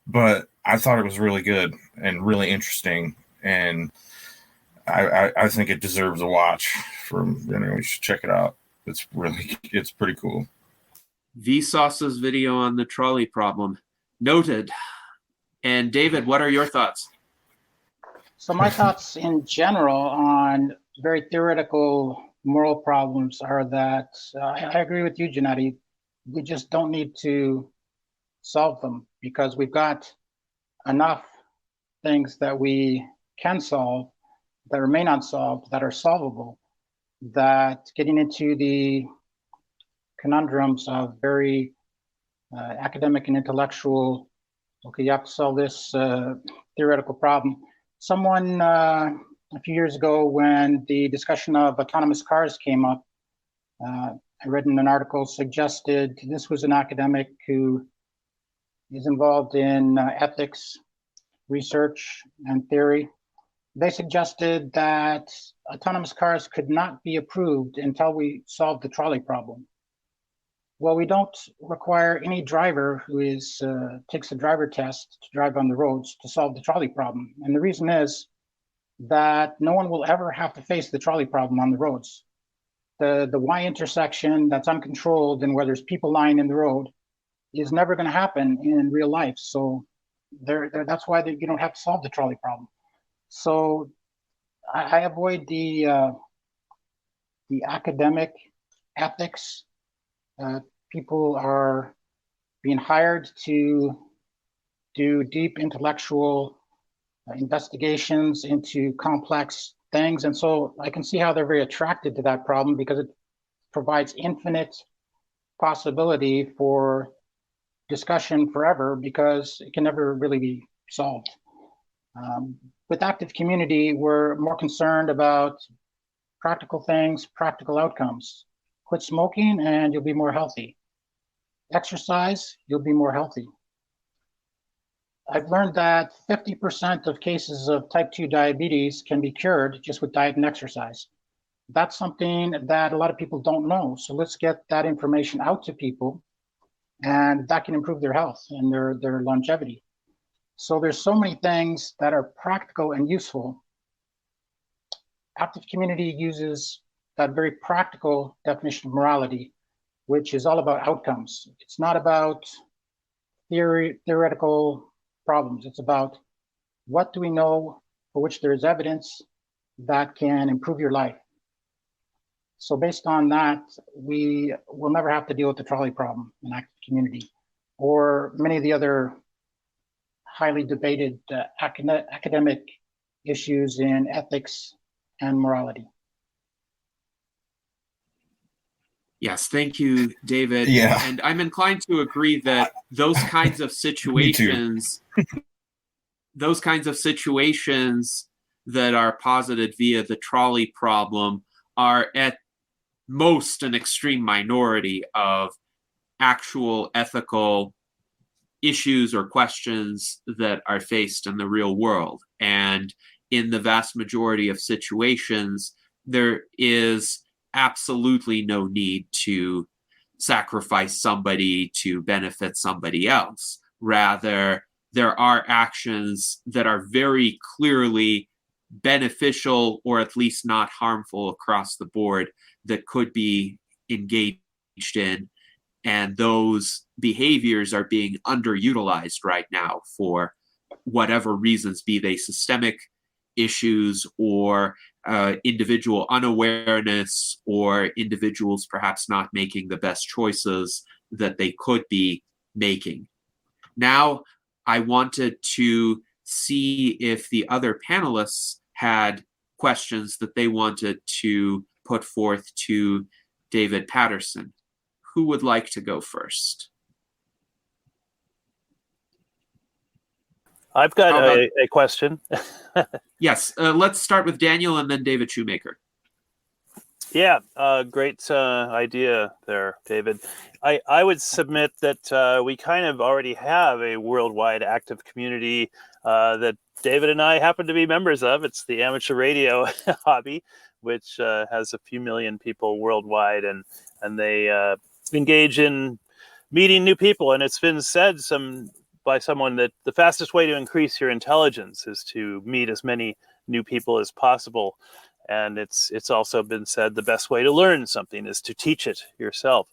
But I thought it was really good and really interesting, and I think it deserves a watch. You should check it out. It's pretty cool. Vsauce's video on the trolley problem. Noted. And David, what are your thoughts? So my thoughts in general on very theoretical moral problems are that I agree with you, Gennady. We just don't need to solve them because we've got enough things that we can solve that remain unsolved that are solvable, that getting into the conundrums of very academic and intellectual, okay, you have to solve this theoretical problem. Someone a few years ago, when the discussion of autonomous cars came up, I read in an article suggested this was an academic who is involved in ethics, research, and theory. They suggested that autonomous cars could not be approved until we solved the trolley problem. Well, we don't require any driver who takes a driver test to drive on the roads to solve the trolley problem. And the reason is that no one will ever have to face the trolley problem on the roads. The Y intersection that's uncontrolled and where there's people lying in the road is never going to happen in real life. So that's why you don't have to solve the trolley problem. So I avoid the academic ethics. People are being hired to do deep intellectual investigations into complex things. And so I can see how they're very attracted to that problem because it provides infinite possibility for discussion forever because it can never really be solved. With active community, we're more concerned about practical things, practical outcomes. Quit smoking and you'll be more healthy. Exercise, you'll be more healthy. I've learned that 50% of cases of type 2 diabetes can be cured just with diet and exercise. That's something that a lot of people don't know. So let's get that information out to people, and that can improve their health and their longevity. So there's so many things that are practical and useful. Active community uses that very practical definition of morality, which is all about outcomes. It's not about theoretical problems. It's about what do we know for which there is evidence that can improve your life. So based on that, we will never have to deal with the trolley problem in active community or many of the other highly debated academic issues in ethics and morality. Yes, thank you, David. Yeah. And I'm inclined to agree that those kinds of situations, those kinds of situations that are posited via the trolley problem are at most an extreme minority of actual ethical issues or questions that are faced in the real world. And in the vast majority of situations, there is absolutely no need to sacrifice somebody to benefit somebody else. Rather, there are actions that are very clearly beneficial or at least not harmful across the board that could be engaged in. And those behaviors are being underutilized right now for whatever reasons, be they systemic issues or individual unawareness or individuals perhaps not making the best choices that they could be making. Now, I wanted to see if the other panelists had questions that they wanted to put forth to David Patterson. Who would like to go first? I've got How about- a question. Yes, let's start with Daniel and then David Shoemaker. Yeah, great idea there, David. I would submit that we kind of already have a worldwide active community that David and I happen to be members of. It's the amateur radio hobby, which has a few million people worldwide, and they engage in meeting new people. And it's been said by someone that the fastest way to increase your intelligence is to meet as many new people as possible. And it's also been said the best way to learn something is to teach it yourself.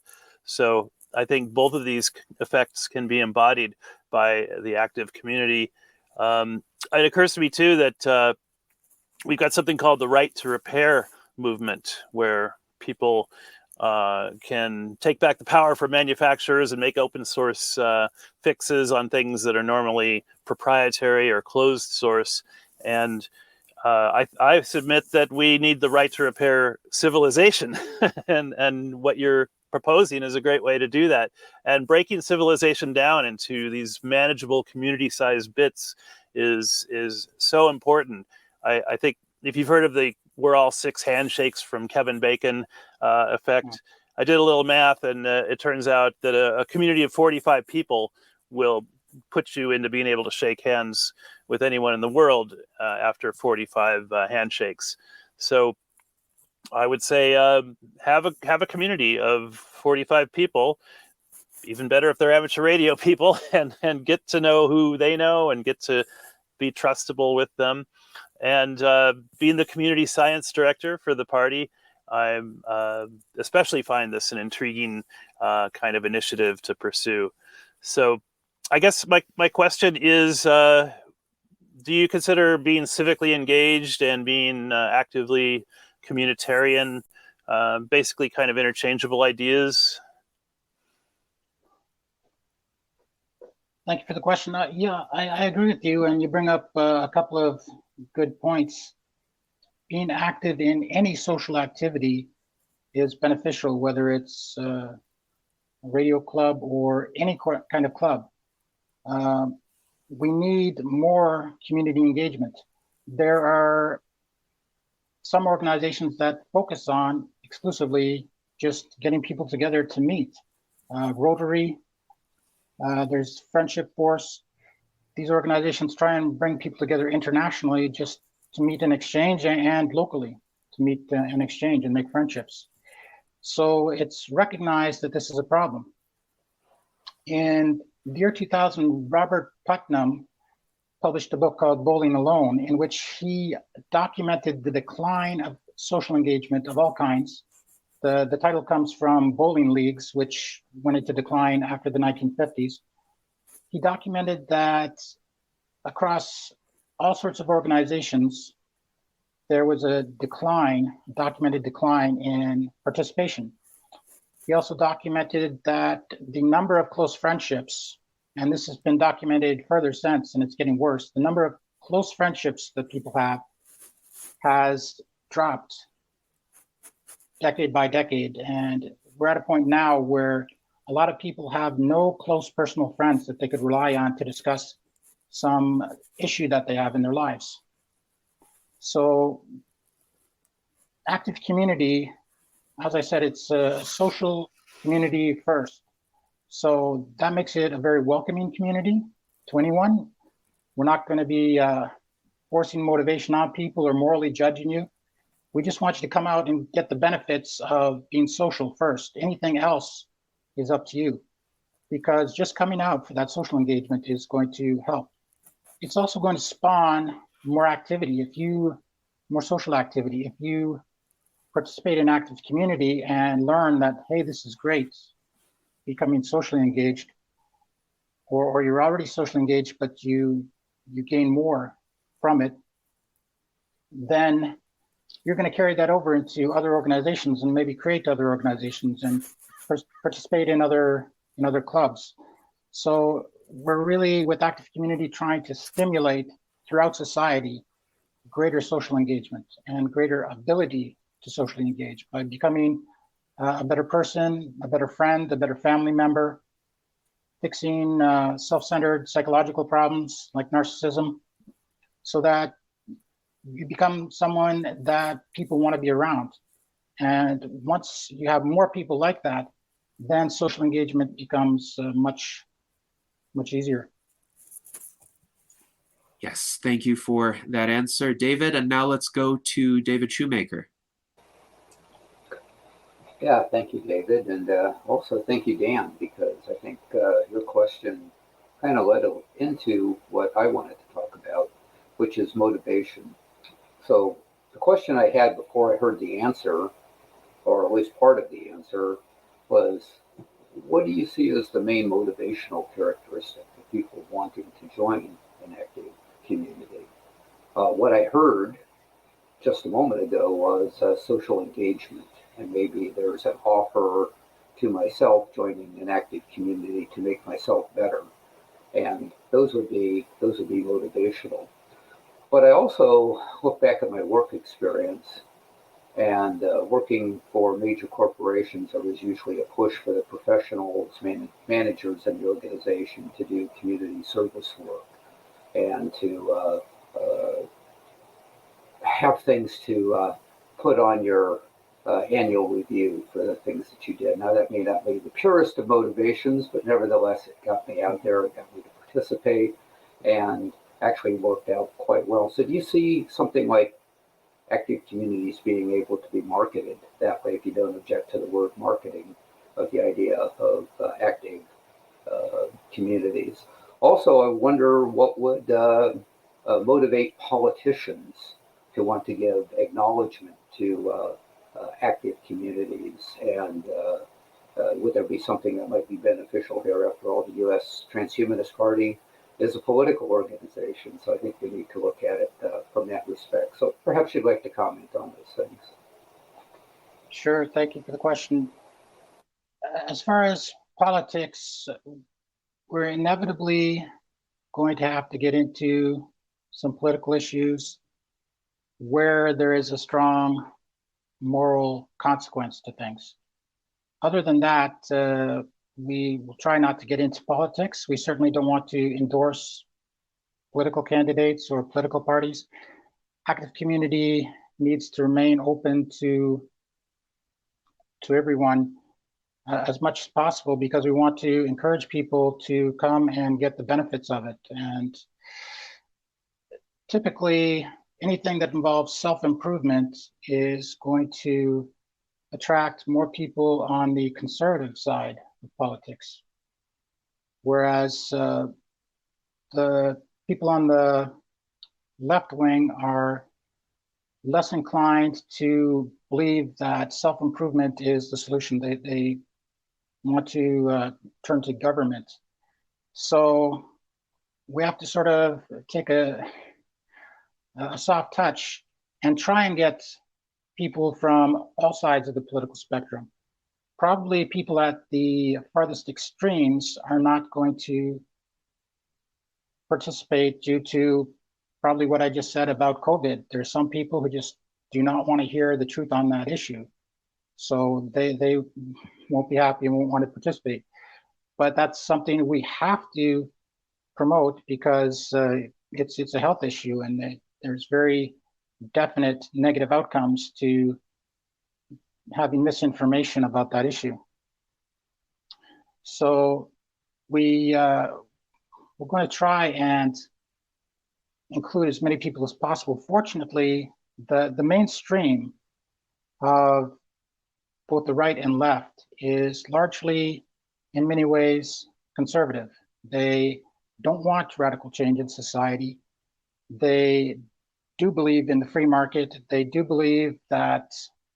So I think both of these effects can be embodied by the active community. It occurs to me too that we've got something called the right to repair movement, where people can take back the power from manufacturers and make open source fixes on things that are normally proprietary or closed source. And I submit that we need the right to repair civilization, and what you're proposing is a great way to do that. And breaking civilization down into these manageable community-sized bits is so important. I think if you've heard of the "we're all six handshakes" from Kevin Bacon effect, I did a little math, and it turns out that a community of 45 people will put you into being able to shake hands with anyone in the world after 45 handshakes. So I would say have a community of 45 people, even better if they're amateur radio people, and get to know who they know and get to be trustable with them. And being the community science director for the party, I especially find this an intriguing kind of initiative to pursue. So I guess my question is, do you consider being civically engaged and being actively communitarian basically kind of interchangeable ideas? Thank you for the question. Yeah, I agree with you, and you bring up a couple of good points. Being active in any social activity is beneficial, whether it's a radio club or any kind of club. We need more community engagement. There are some organizations that focus on exclusively just getting people together to meet. Rotary, there's Friendship Force. These organizations try and bring people together internationally just to meet and exchange, and locally to meet and exchange and make friendships. So it's recognized that this is a problem. In the year 2000, Robert Putnam published a book called Bowling Alone, in which he documented the decline of social engagement of all kinds. The title comes from bowling leagues, which went into decline after the 1950s. He documented that across all sorts of organizations, there was a documented decline in participation. He also documented that the number of close friendships, and this has been documented further since, and it's getting worse, the number of close friendships that people have has dropped decade by decade. And we're at a point now where a lot of people have no close personal friends that they could rely on to discuss some issue that they have in their lives. So active community, as I said, it's a social community first. So that makes it a very welcoming community to anyone. We're not going to be forcing motivation on people or morally judging you. We just want you to come out and get the benefits of being social first. Anything else is up to you, because just coming out for that social engagement is going to help. It's also going to spawn more activity. More social activity. If you participate in active community and learn that, hey, this is great, becoming socially engaged, or you're already socially engaged, but you gain more from it, then you're going to carry that over into other organizations and maybe create other organizations and participate in other clubs. So we're really, with active community, trying to stimulate throughout society greater social engagement and greater ability to socially engage by becoming a better person, a better friend, a better family member, fixing self-centered psychological problems like narcissism, so that you become someone that people want to be around. And once you have more people like that, then social engagement becomes much easier. Yes, thank you for that answer, David. And now let's go to David Shoemaker. Yeah, thank you, David. And also thank you, Dan, because I think your question kind of led into what I wanted to talk about, which is motivation. So the question I had before I heard the answer, or at least part of the answer, was what do you see as the main motivational characteristic of people wanting to join an active community? What I heard just a moment ago was social engagement, and maybe there's an offer to myself joining an active community to make myself better, and those would be motivational. But I also look back at my work experience, and working for major corporations, there was usually a push for the professionals, managers in the organization to do community service work and to have things to put on your annual review for the things that you did. Now, that may not be the purest of motivations, but nevertheless, it got me out there, it got me to participate, and actually worked out quite well. So, do you see something like active communities being able to be marketed that way, if you don't object to the word marketing, of the idea of active communities? Also, I wonder what would motivate politicians to want to give acknowledgement to active communities, and would there be something that might be beneficial here? After all, the U.S. Transhumanist Party is a political organization, so I think we need to look at it from that respect. So perhaps you'd like to comment on those things. Sure, thank you for the question. As far as politics, we're inevitably going to have to get into some political issues where there is a strong moral consequence to things. Other than that, we will try not to get into politics. We certainly don't want to endorse political candidates or political parties. Active community needs to remain open to everyone as much as possible, because we want to encourage people to come and get the benefits of it. And typically, anything that involves self-improvement is going to attract more people on the conservative side of politics, whereas the people on the left wing are less inclined to believe that self-improvement is the solution. They want to turn to government. So we have to sort of take a soft touch and try and get people from all sides of the political spectrum. Probably people at the farthest extremes are not going to participate due to probably what I just said about COVID. There's some people who just do not want to hear the truth on that issue. So they won't be happy and won't want to participate. But that's something we have to promote, because it's a health issue, and there's very definite negative outcomes to having misinformation about that issue. So we're going to try and include as many people as possible. Fortunately, the mainstream of both the right and left is largely, in many ways, conservative. They don't want radical change in society. They do believe in the free market. They do believe that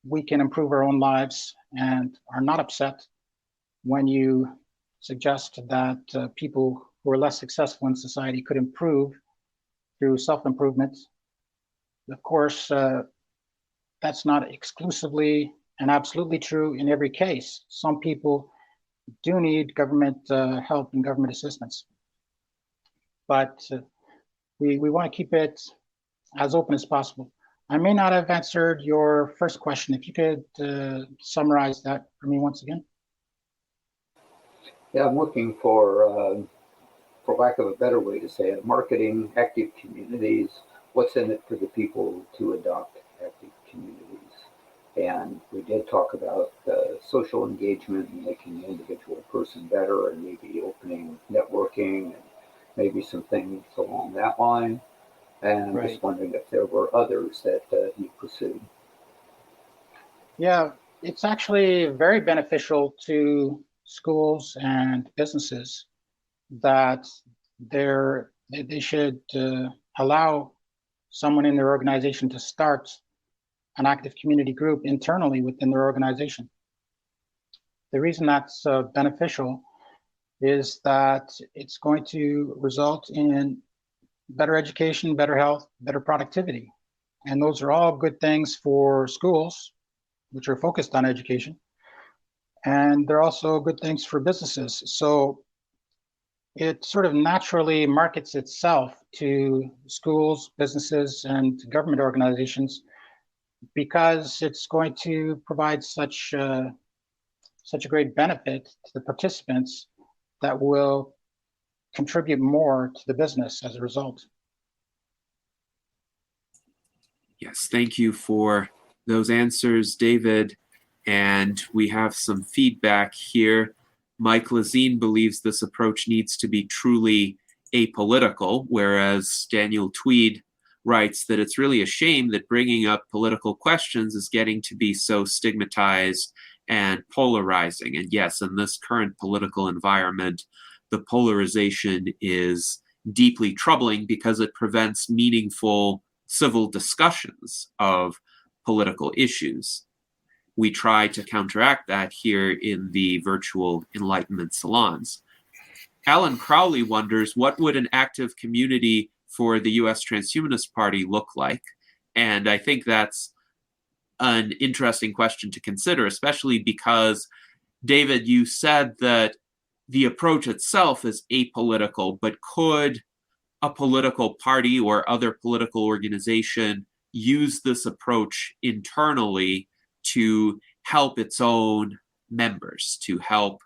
we can improve our own lives, and are not upset when you suggest that people who are less successful in society could improve through self-improvement. Of course, that's not exclusively and absolutely true in every case. Some people do need government help and government assistance. But we want to keep it as open as possible. I may not have answered your first question. If you could summarize that for me once again. Yeah, I'm looking for lack of a better way to say it, marketing active communities. What's in it for the people to adopt active communities? And we did talk about social engagement and making the individual person better, and maybe opening networking and maybe some things along that line. And I'm Right. just wondering if there were others that you pursued. Yeah, it's actually very beneficial to schools and businesses that they should allow someone in their organization to start an active community group internally within their organization. The reason that's beneficial is that it's going to result in better education, better health, better productivity. And those are all good things for schools, which are focused on education. And they're also good things for businesses. So it sort of naturally markets itself to schools, businesses, and government organizations because it's going to provide such a great benefit to the participants that will contribute more to the business as a result. Yes, thank you for those answers, David. And we have some feedback here. Mike Lazine believes this approach needs to be truly apolitical, whereas Daniel Tweed writes that it's really a shame that bringing up political questions is getting to be so stigmatized and polarizing. And yes, in this current political environment, the polarization is deeply troubling because it prevents meaningful civil discussions of political issues. We try to counteract that here in the virtual Enlightenment salons. Alan Crowley wonders, what would an active community for the U.S. Transhumanist Party look like? And I think that's an interesting question to consider, especially because, David, you said that the approach itself is apolitical, but could a political party or other political organization use this approach internally to help its own members, to help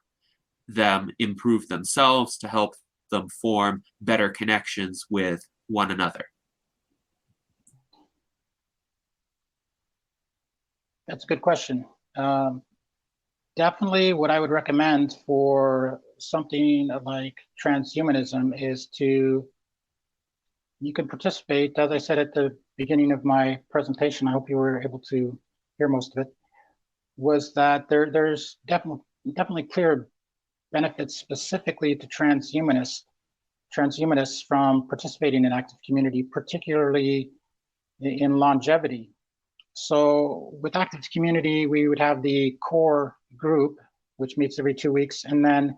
them improve themselves, to help them form better connections with one another? That's a good question. Definitely what I would recommend for something like transhumanism is you can participate, as I said at the beginning of my presentation, I hope you were able to hear most of it, was that there's definitely clear benefits specifically to transhumanists from participating in active community, particularly in longevity. So with active community, we would have the core group, which meets every 2 weeks, and then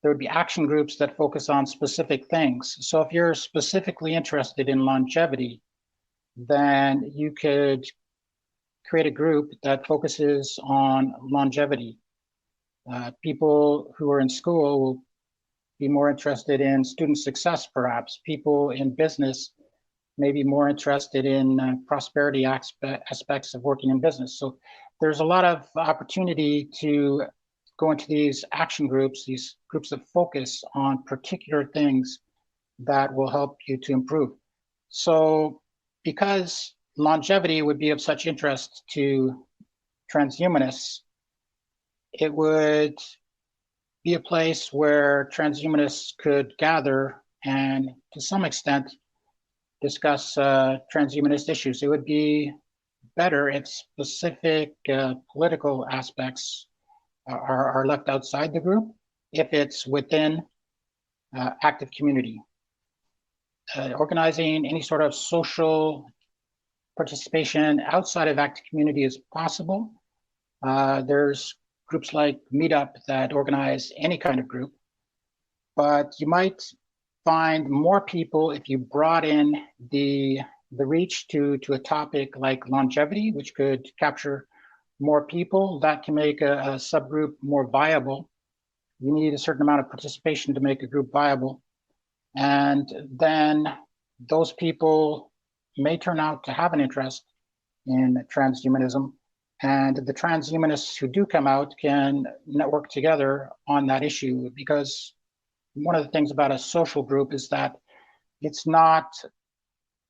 there would be action groups that focus on specific things. So if you're specifically interested in longevity, then you could create a group that focuses on longevity. People who are in school will be more interested in student success, perhaps. People in business may be more interested in prosperity aspects of working in business. So there's a lot of opportunity to go into these action groups, these groups that focus on particular things that will help you to improve. So because longevity would be of such interest to transhumanists, it would be a place where transhumanists could gather and to some extent discuss transhumanist issues. It would be better if specific political aspects are left outside the group if it's within active community. Organizing any sort of social participation outside of active community is possible. There's groups like Meetup that organize any kind of group, but you might find more people if you brought in the reach to a topic like longevity, which could capture more people. That can make a subgroup more viable. You need a certain amount of participation to make a group viable. And then those people may turn out to have an interest in transhumanism. And the transhumanists who do come out can network together on that issue, because one of the things about a social group is that it's not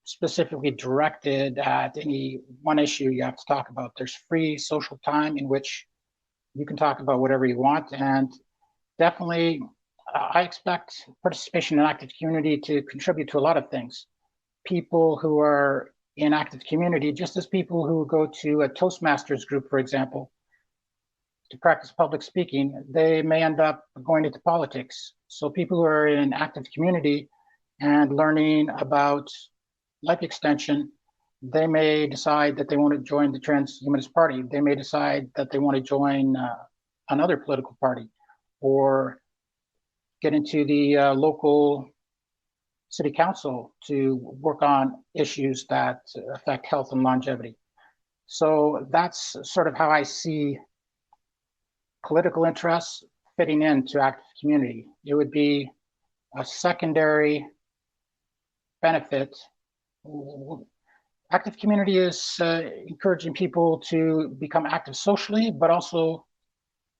specifically directed at any one issue you have to talk about. There's free social time in which you can talk about whatever you want. And definitely, I expect participation in active community to contribute to a lot of things. People who are in active community, just as people who go to a Toastmasters group, for example, to practice public speaking, they may end up going into politics. So people who are in active community and learning about life extension, they may decide that they want to join the Transhumanist Party. They may decide that they want to join another political party, or get into the local city council to work on issues that affect health and longevity. So that's sort of how I see political interests fitting into active community. It would be a secondary benefit. Active community is encouraging people to become active socially, but also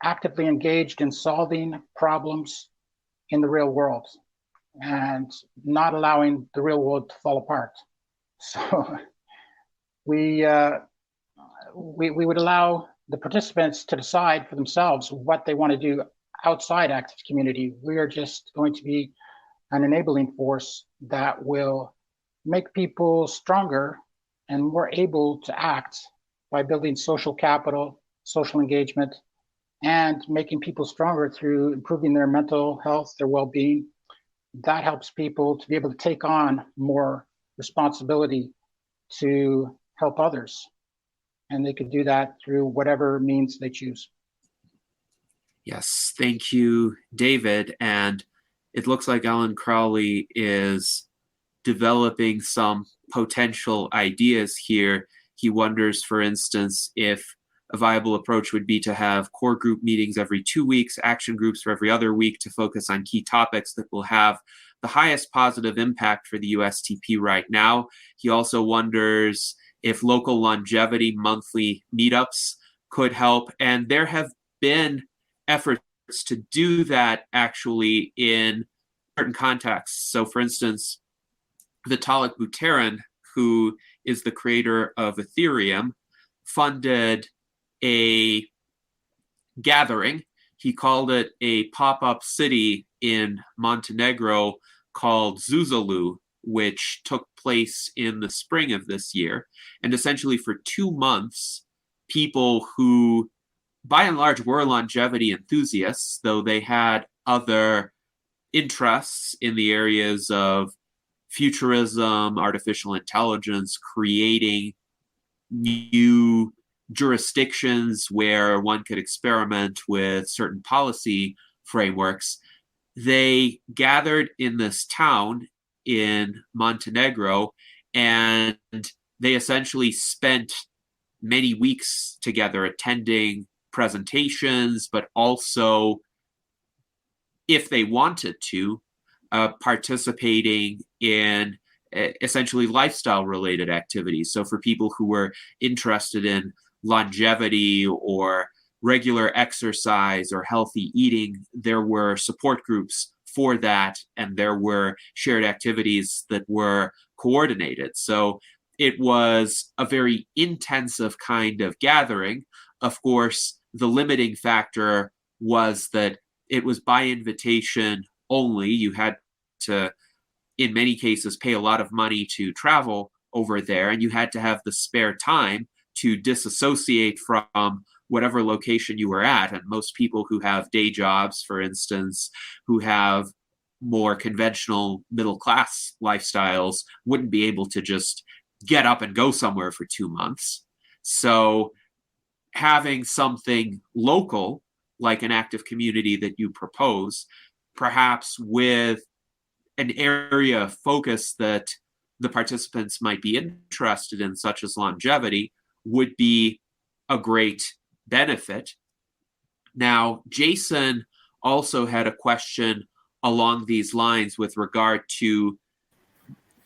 actively engaged in solving problems in the real world and not allowing the real world to fall apart. So we would allow the participants to decide for themselves what they want to do outside active community. We are just going to be an enabling force that will make people stronger and more able to act by building social capital, social engagement, and making people stronger through improving their mental health, their well-being. That helps people to be able to take on more responsibility to help others. And they could do that through whatever means they choose. Yes, thank you, David. And it looks like Alan Crowley is developing some potential ideas here. He wonders, for instance, if a viable approach would be to have core group meetings every 2 weeks, action groups for every other week, to focus on key topics that will have the highest positive impact for the USTP right now. He also wonders if local longevity monthly meetups could help. And there have been efforts to do that actually in certain contexts. So for instance, Vitalik Buterin, who is the creator of Ethereum, funded a gathering. He called it a pop-up city in Montenegro called Zuzalu, which took place in the spring of this year. And essentially for 2 months, people who by and large were longevity enthusiasts, though they had other interests in the areas of futurism, artificial intelligence, creating new jurisdictions where one could experiment with certain policy frameworks. They gathered in this town in Montenegro, and they essentially spent many weeks together attending presentations, but also, if they wanted to, participating in essentially lifestyle-related activities. So for people who were interested in longevity or regular exercise or healthy eating, there were support groups for that, and there were shared activities that were coordinated. So it was a very intensive kind of gathering. Of course, the limiting factor was that it was by invitation only. You had to, in many cases, pay a lot of money to travel over there, and you had to have the spare time to disassociate from whatever location you were at. And most people who have day jobs, for instance, who have more conventional middle-class lifestyles, wouldn't be able to just get up and go somewhere for 2 months. So having something local, like an active community that you propose, perhaps with an area of focus that the participants might be interested in, such as longevity, would be a great benefit. Now, Jason also had a question along these lines with regard to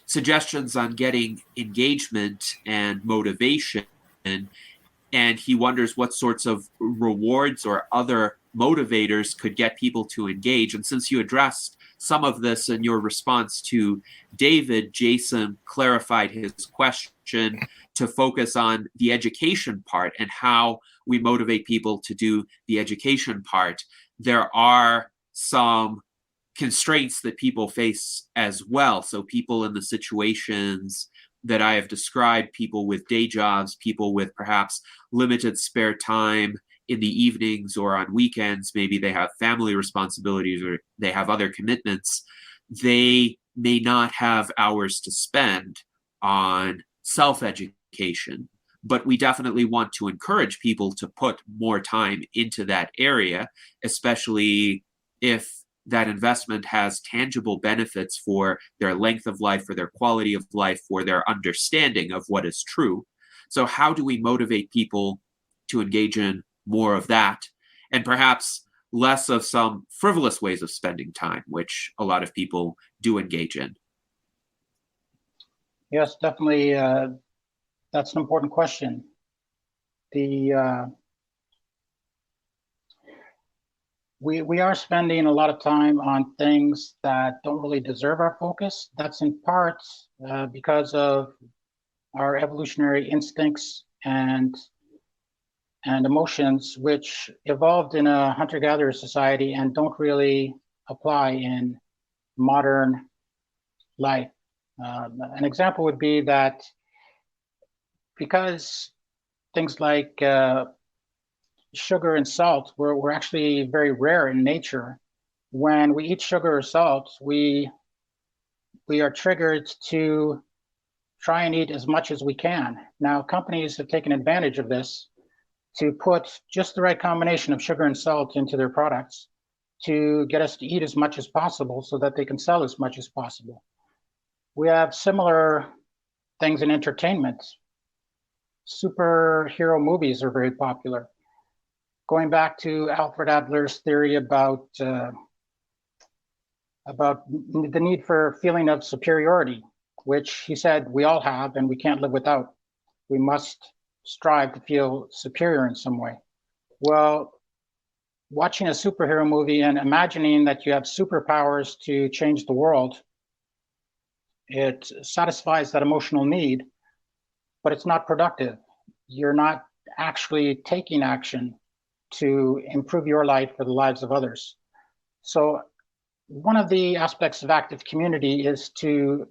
suggestions on getting engagement and motivation and he wonders what sorts of rewards or other motivators could get people to engage. And since you addressed some of this in your response to David, Jason clarified his question to focus on the education part and how we motivate people to do the education part. There are some constraints that people face as well. So people in the situations that I have described, people with day jobs, people with perhaps limited spare time in the evenings or on weekends, maybe they have family responsibilities or they have other commitments, they may not have hours to spend on self-education. But we definitely want to encourage people to put more time into that area, especially if that investment has tangible benefits for their length of life, for their quality of life, for their understanding of what is true. So how do we motivate people to engage in more of that, and perhaps less of some frivolous ways of spending time, which a lot of people do engage in? Yes, definitely. That's an important question. We are spending a lot of time on things that don't really deserve our focus. That's in part because of our evolutionary instincts and emotions, which evolved in a hunter-gatherer society and don't really apply in modern life. An example would be that because things like sugar and salt were actually very rare in nature, when we eat sugar or salt, we are triggered to try and eat as much as we can. Now, companies have taken advantage of this to put just the right combination of sugar and salt into their products to get us to eat as much as possible so that they can sell as much as possible. We have similar things in entertainment. Superhero movies are very popular. Going back to Alfred Adler's theory about the need for a feeling of superiority, which he said we all have and we can't live without. We must strive to feel superior in some way. Well, watching a superhero movie and imagining that you have superpowers to change the world, it satisfies that emotional need, but it's not productive. You're not actually taking action to improve your life or the lives of others. So one of the aspects of active community is to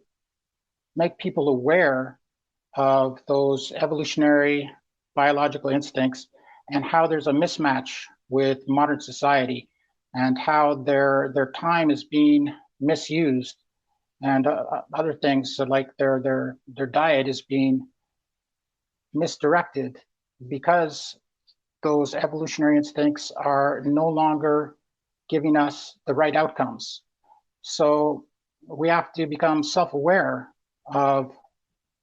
make people aware of those evolutionary biological instincts and how there's a mismatch with modern society and how their time is being misused and other things, so like their diet is being misdirected because those evolutionary instincts are no longer giving us the right outcomes. So we have to become self-aware of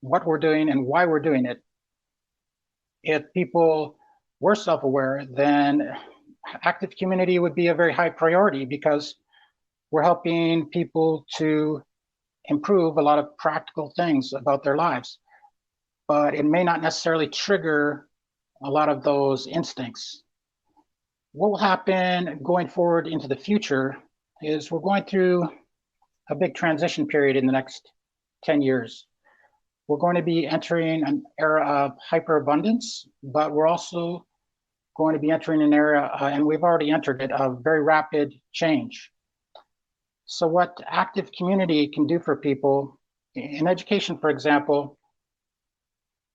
what we're doing and why we're doing it. If people were self-aware, then active community would be a very high priority because we're helping people to improve a lot of practical things about their lives. But it may not necessarily trigger a lot of those instincts. What will happen going forward into the future is we're going through a big transition period in the next 10 years. We're going to be entering an era of hyperabundance, but we're also going to be entering an era, and we've already entered it, of very rapid change. So what active community can do for people, in education, for example,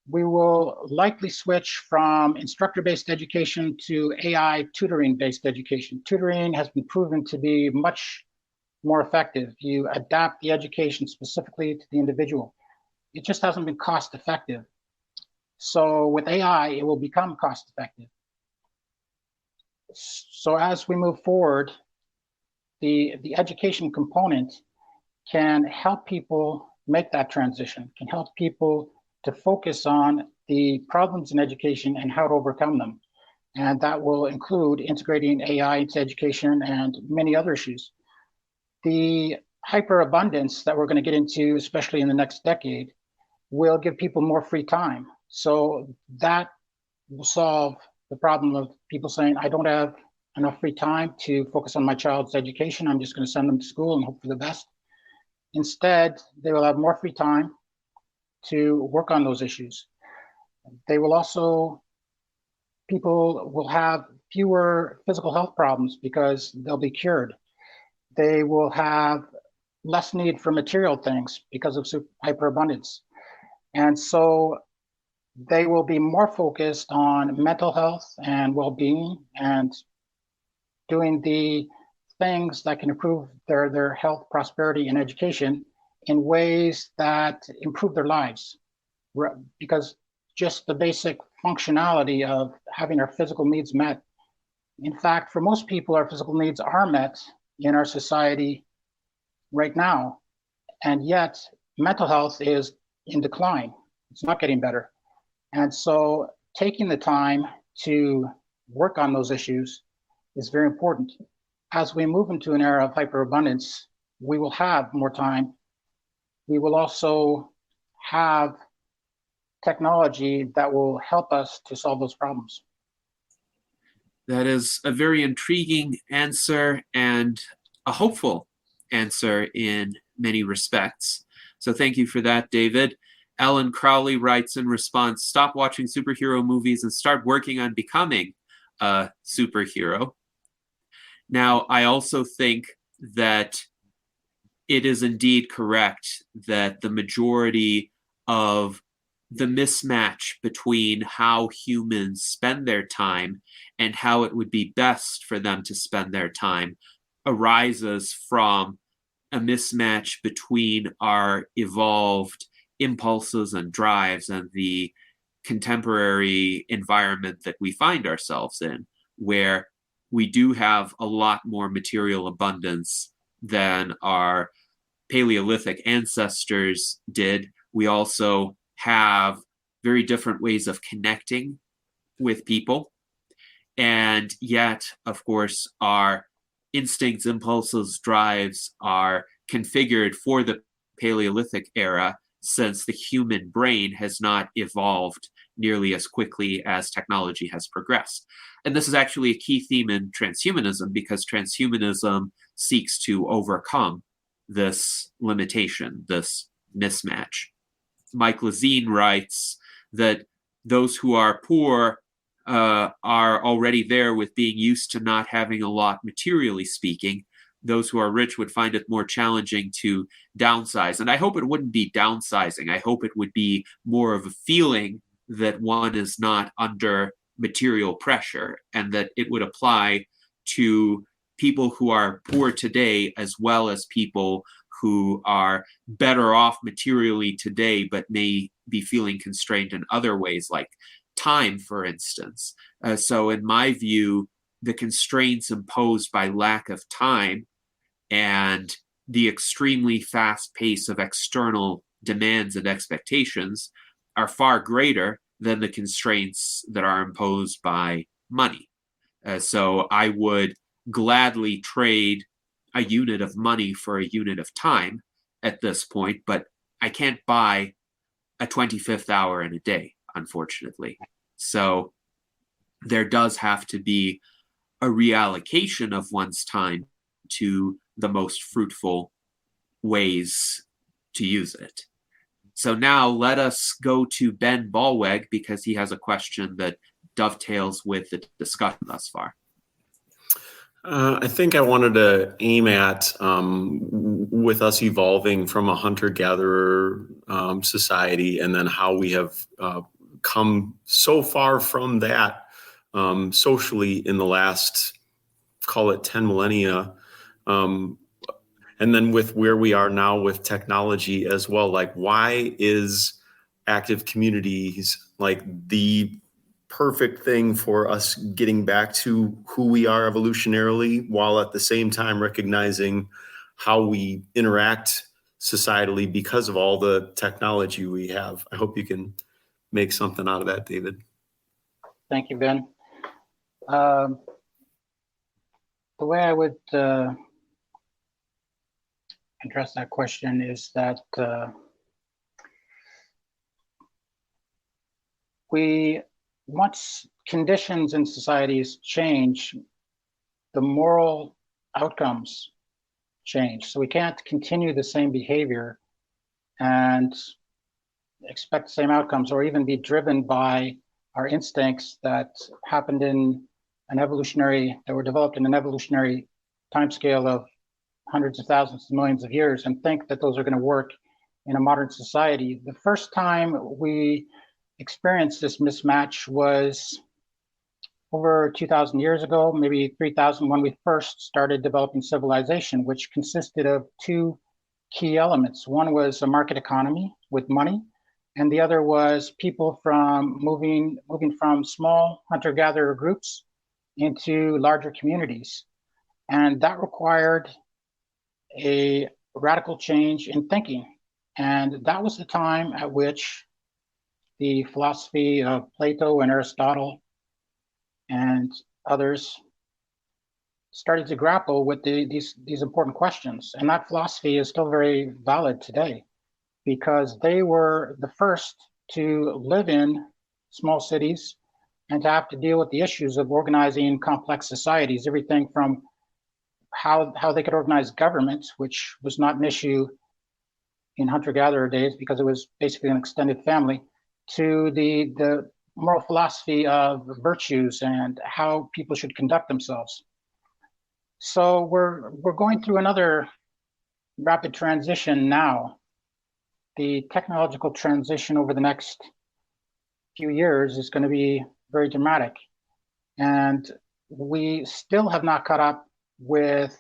we will likely switch from instructor-based education to AI tutoring-based education. Tutoring has been proven to be much more effective. You adapt the education specifically to the individual. It just hasn't been cost-effective. So with AI, it will become cost-effective. So as we move forward, the education component can help people make that transition, can help people to focus on the problems in education and how to overcome them. And that will include integrating AI into education and many other issues. The hyperabundance that we're going to get into, especially in the next decade, will give people more free time. So that will solve the problem of people saying, I don't have enough free time to focus on my child's education. I'm just going to send them to school and hope for the best. Instead, they will have more free time to work on those issues. They will also, people will have fewer physical health problems because they'll be cured. They will have less need for material things because of hyperabundance. And so they will be more focused on mental health and well-being and doing the things that can improve their health, prosperity, and education in ways that improve their lives. Because just the basic functionality of having our physical needs met. In fact, for most people, our physical needs are met in our society right now. And yet mental health is in decline. It's not getting better. And so taking the time to work on those issues is very important. As we move into an era of hyperabundance, we will have more time. We will also have technology that will help us to solve those problems. That is a very intriguing answer and a hopeful answer in many respects. So thank you for that, David. Ellen Crowley writes in response, stop watching superhero movies and start working on becoming a superhero. Now, I also think that it is indeed correct that the majority of the mismatch between how humans spend their time and how it would be best for them to spend their time arises from a mismatch between our evolved impulses and drives and the contemporary environment that we find ourselves in, where we do have a lot more material abundance than our Paleolithic ancestors did. We also have very different ways of connecting with people. And yet, of course, our instincts, impulses, drives are configured for the Paleolithic era, since the human brain has not evolved nearly as quickly as technology has progressed. And this is actually a key theme in transhumanism, because transhumanism seeks to overcome this limitation, this mismatch. Mike Lazine writes that those who are poor are already there with being used to not having a lot, materially speaking. Those who are rich would find it more challenging to downsize. And I hope it wouldn't be downsizing. I hope it would be more of a feeling that one is not under material pressure, and that it would apply to people who are poor today as well as people who are better off materially today but may be feeling constrained in other ways, like time, for instance. So in my view, the constraints imposed by lack of time and the extremely fast pace of external demands and expectations are far greater than the constraints that are imposed by money. So I would gladly trade a unit of money for a unit of time at this point, but I can't buy a 25th hour in a day, unfortunately. So there does have to be a reallocation of one's time to the most fruitful ways to use it. So now let us go to Ben Ballweg, because he has a question that dovetails with the discussion thus far. I think I wanted to aim at, with us evolving from a hunter-gatherer society, and then how we have come so far from that socially in the last, call it 10 millennia. And then with where we are now with technology as well, like, why is active communities like the perfect thing for us getting back to who we are evolutionarily, while at the same time recognizing how we interact societally because of all the technology we have? I hope you can make something out of that, David. Thank you, Ben. The way I would address that question is that we once conditions in societies change, the moral outcomes change. So we can't continue the same behavior and expect the same outcomes, or even be driven by our instincts that happened in that were developed in an evolutionary timescale of hundreds of thousands of millions of years, and think that those are going to work in a modern society. The first time we experienced this mismatch was over 2,000 years ago, maybe 3,000, when we first started developing civilization, which consisted of two key elements. One was a market economy with money, and the other was people from moving from small hunter-gatherer groups into larger communities. And that required a radical change in thinking. And that was the time at which the philosophy of Plato and Aristotle and others started to grapple with these important questions. And that philosophy is still very valid today, because they were the first to live in small cities and to have to deal with the issues of organizing complex societies, everything from how they could organize government, which was not an issue in hunter-gatherer days because it was basically an extended family, to the moral philosophy of virtues and how people should conduct themselves. So we're going through another rapid transition now. The technological transition over the next few years is going to be very dramatic. And we still have not caught up with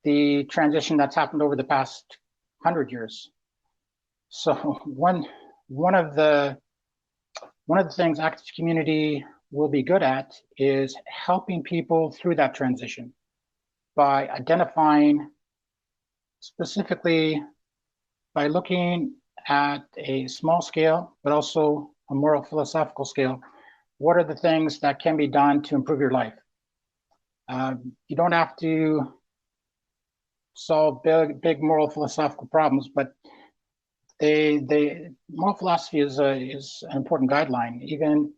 the transition that's happened over the past 100 years. So one of the things active community will be good at is helping people through that transition by identifying, specifically by looking at a small scale, but also a moral philosophical scale, what are the things that can be done to improve your life? You don't have to solve big moral philosophical problems, but moral philosophy is an important guideline. Even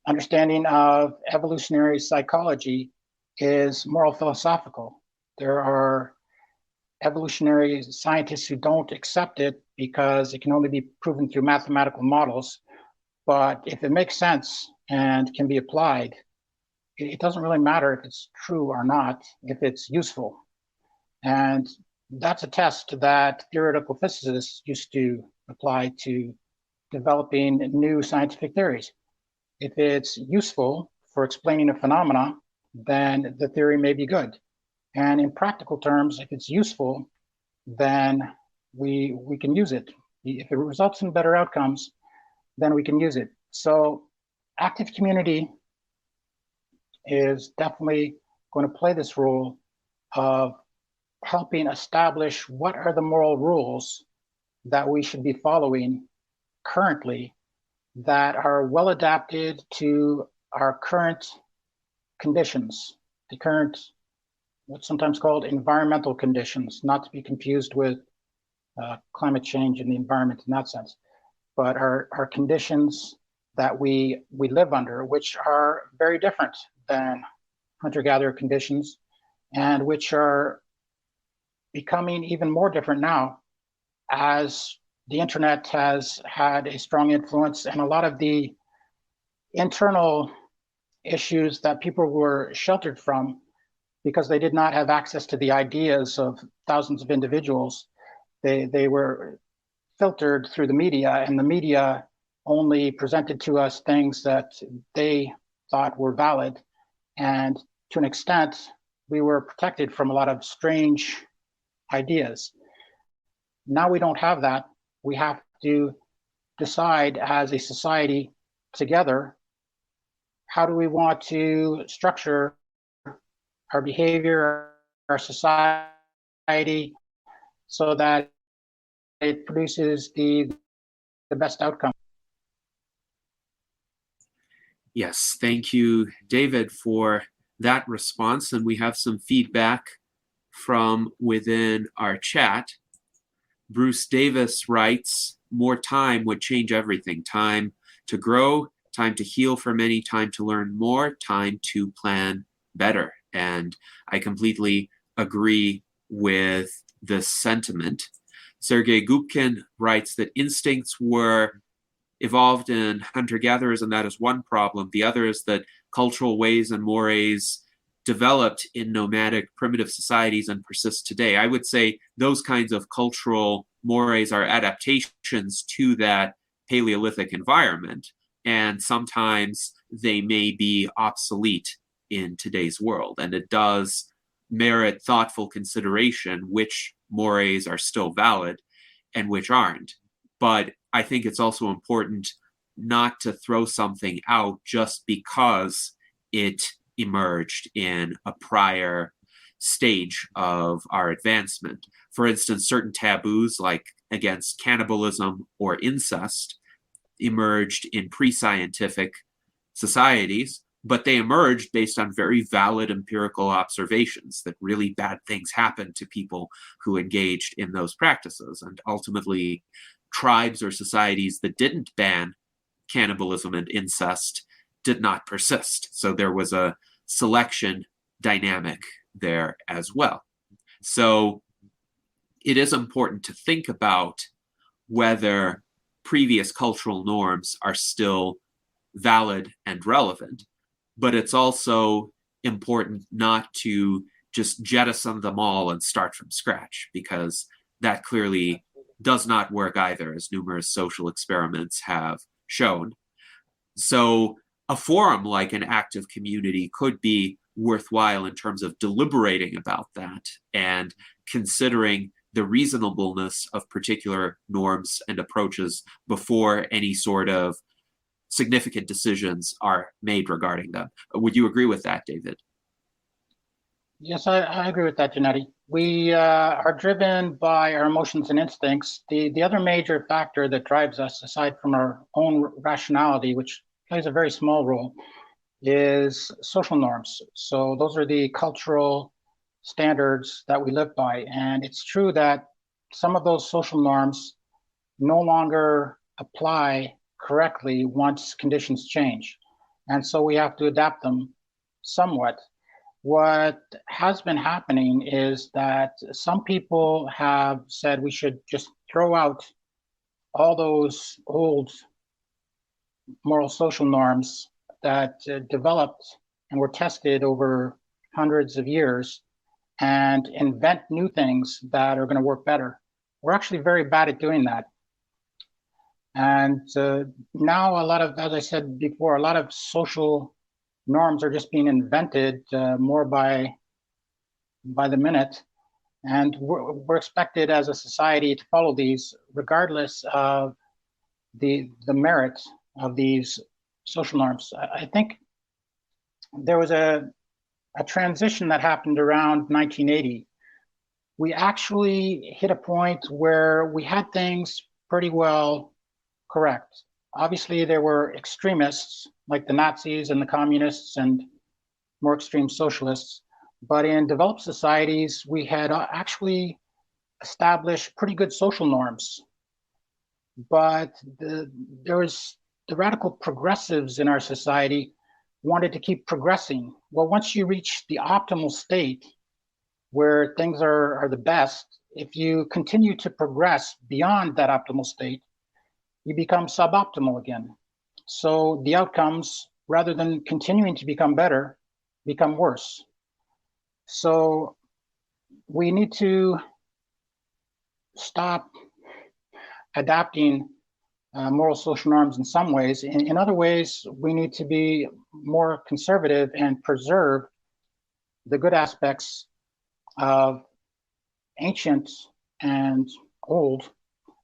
understanding of evolutionary psychology is moral philosophical. There are evolutionary scientists who don't accept it because it can only be proven through mathematical models. But if it makes sense and can be applied, it doesn't really matter if it's true or not, if it's useful. And that's a test that theoretical physicists used to apply to developing new scientific theories. If it's useful for explaining a phenomena, then the theory may be good. And in practical terms, if it's useful, then we can use it. If it results in better outcomes, then we can use it. So active community is definitely going to play this role of helping establish what are the moral rules that we should be following currently that are well adapted to our current conditions, the current, what's sometimes called environmental conditions, not to be confused with climate change and the environment in that sense, but our conditions that we live under, which are very different than hunter-gatherer conditions, and which are becoming even more different now as the internet has had a strong influence, and a lot of the internal issues that people were sheltered from because they did not have access to the ideas of thousands of individuals. They were filtered through the media, and the media only presented to us things that they thought were valid. And to an extent, we were protected from a lot of strange ideas. Now we don't have that. We have to decide as a society together, how do we want to structure our behavior, our society, so that it produces the best outcome. Yes, thank you, David, for that response. And we have some feedback from within our chat. Bruce Davis writes, more time would change everything. Time to grow, time to heal for many, time to learn more, time to plan better. And I completely agree with this sentiment. Sergei Gubkin writes that instincts were evolved in hunter-gatherers, and that is one problem. The other is that cultural ways and mores developed in nomadic primitive societies and persist today. I would say those kinds of cultural mores are adaptations to that Paleolithic environment, and sometimes they may be obsolete in today's world. And it does merit thoughtful consideration which mores are still valid and which aren't. But I think it's also important not to throw something out just because it emerged in a prior stage of our advancement. For instance, certain taboos like against cannibalism or incest emerged in pre-scientific societies, but they emerged based on very valid empirical observations that really bad things happened to people who engaged in those practices. And ultimately, tribes or societies that didn't ban cannibalism and incest did not persist. So there was a selection dynamic there as well. So it is important to think about whether previous cultural norms are still valid and relevant, but it's also important not to just jettison them all and start from scratch, because that clearly does not work either, as numerous social experiments have shown. So a forum like an active community could be worthwhile in terms of deliberating about that and considering the reasonableness of particular norms and approaches before any sort of significant decisions are made regarding them. Would you agree with that, David? Yes, I agree with that, Janetti. We are driven by our emotions and instincts. The other major factor that drives us, aside from our own rationality, which plays a very small role, is social norms. So those are the cultural standards that we live by. And it's true that some of those social norms no longer apply correctly once conditions change. And so we have to adapt them somewhat. What has been happening is that some people have said we should just throw out all those old moral social norms that developed and were tested over hundreds of years and invent new things that are going to work better. We're actually very bad at doing that. And now a lot of, as I said before, a lot of social norms are just being invented more by the minute. And we're expected as a society to follow these regardless of the merit of these social norms. I think there was a transition that happened around 1980. We actually hit a point where we had things pretty well correct. Obviously, there were extremists like the Nazis and the communists and more extreme socialists. But in developed societies, we had actually established pretty good social norms. But there was the radical progressives in our society wanted to keep progressing. Well, once you reach the optimal state where things are the best, if you continue to progress beyond that optimal state, you become suboptimal again. So the outcomes, rather than continuing to become better, become worse. So we need to stop adapting moral social norms in some ways. In other ways, we need to be more conservative and preserve the good aspects of ancient and old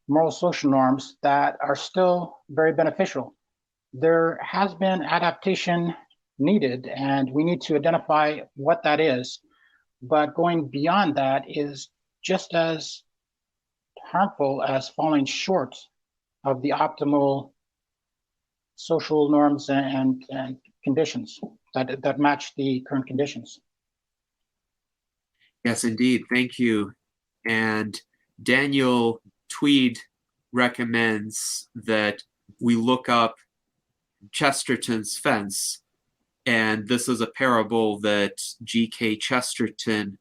moral social norms that are still very beneficial. There has been adaptation needed, and we need to identify what that is. But going beyond that is just as harmful as falling short of the optimal social norms and conditions that match the current conditions. Yes, indeed. Thank you. And Daniel Tweed recommends that we look up Chesterton's fence. And this is a parable that G.K. Chesterton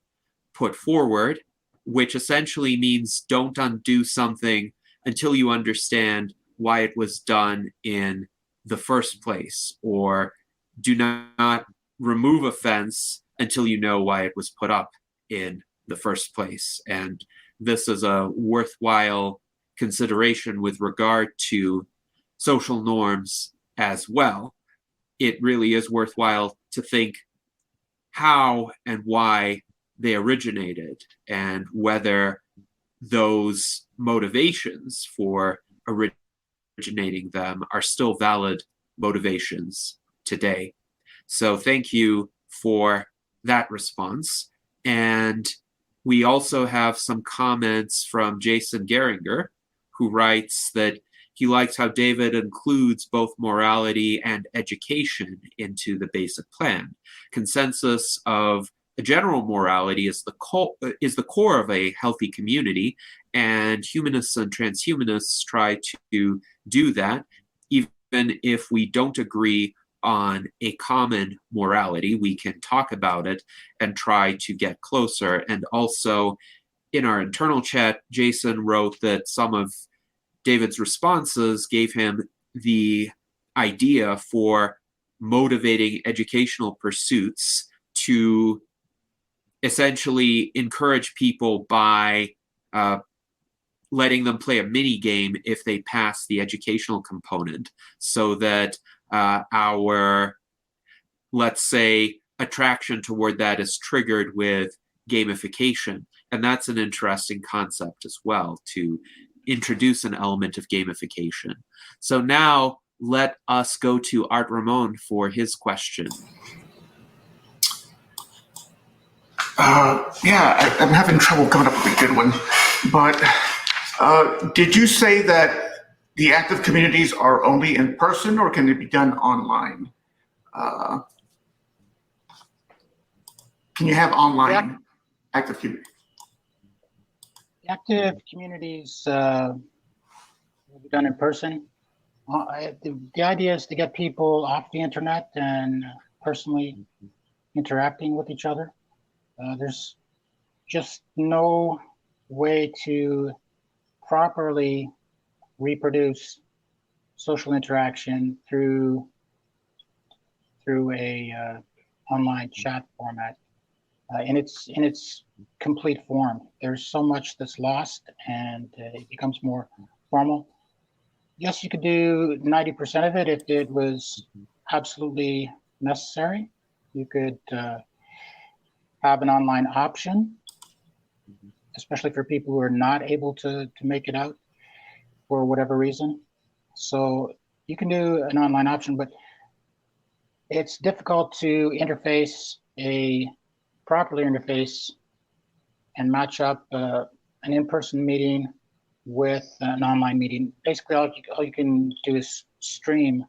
put forward, which essentially means don't undo something until you understand why it was done in the first place, or do not remove a fence until you know why it was put up in the first place. And this is a worthwhile consideration with regard to social norms as well. It really is worthwhile to think how and why they originated and whether those motivations for originating them are still valid motivations today. So thank you for that response. And we also have some comments from Jason Geringer, who writes that he likes how David includes both morality and education into the basic plan. Consensus of a general morality is the core of a healthy community, and humanists and transhumanists try to do that. Even if we don't agree on a common morality, we can talk about it and try to get closer. And also, in our internal chat, Jason wrote that some of David's responses gave him the idea for motivating educational pursuits to essentially encourage people by letting them play a mini game if they pass the educational component, so that our, let's say, attraction toward that is triggered with gamification. And that's an interesting concept as well, to introduce an element of gamification. So now let us go to Art Ramon for his question. I'm having trouble coming up with a good one. But did you say that the active communities are only in person, or can it be done online? Can you have online active communities? Active communities will be done in person. The idea is to get people off the internet and personally interacting with each other. There's just no way to properly reproduce social interaction through a online chat format in its complete form. There's so much that's lost, and it becomes more formal. Yes, you could do 90% of it if it was absolutely necessary. You could have an online option, especially for people who are not able to make it out for whatever reason. So you can do an online option, but it's difficult to properly interface and match up an in-person meeting with an online meeting. Basically, all you can do is stream.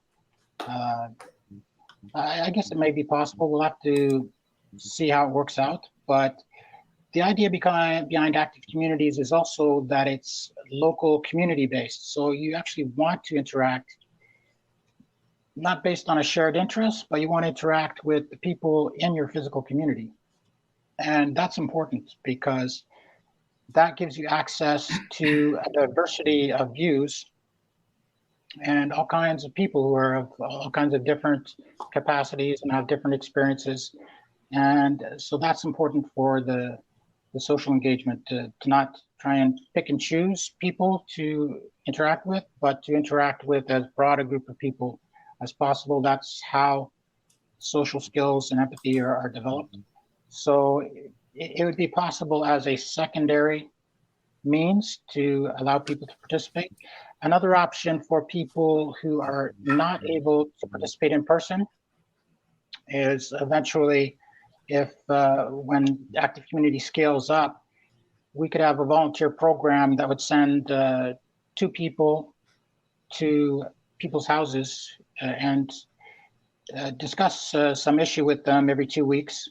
I guess it may be possible. We'll have to see how it works out. But the idea behind active communities is also that it's local community-based. So you actually want to interact, not based on a shared interest, but you want to interact with the people in your physical community. And that's important because that gives you access to a diversity of views and all kinds of people who are of all kinds of different capacities and have different experiences. And so that's important for the social engagement, to not try and pick and choose people to interact with, but to interact with as broad a group of people as possible. That's how social skills and empathy are developed. So it would be possible as a secondary means to allow people to participate. Another option for people who are not able to participate in person is eventually, if when active community scales up, we could have a volunteer program that would send 2 people to people's houses and discuss some issue with them every 2 weeks.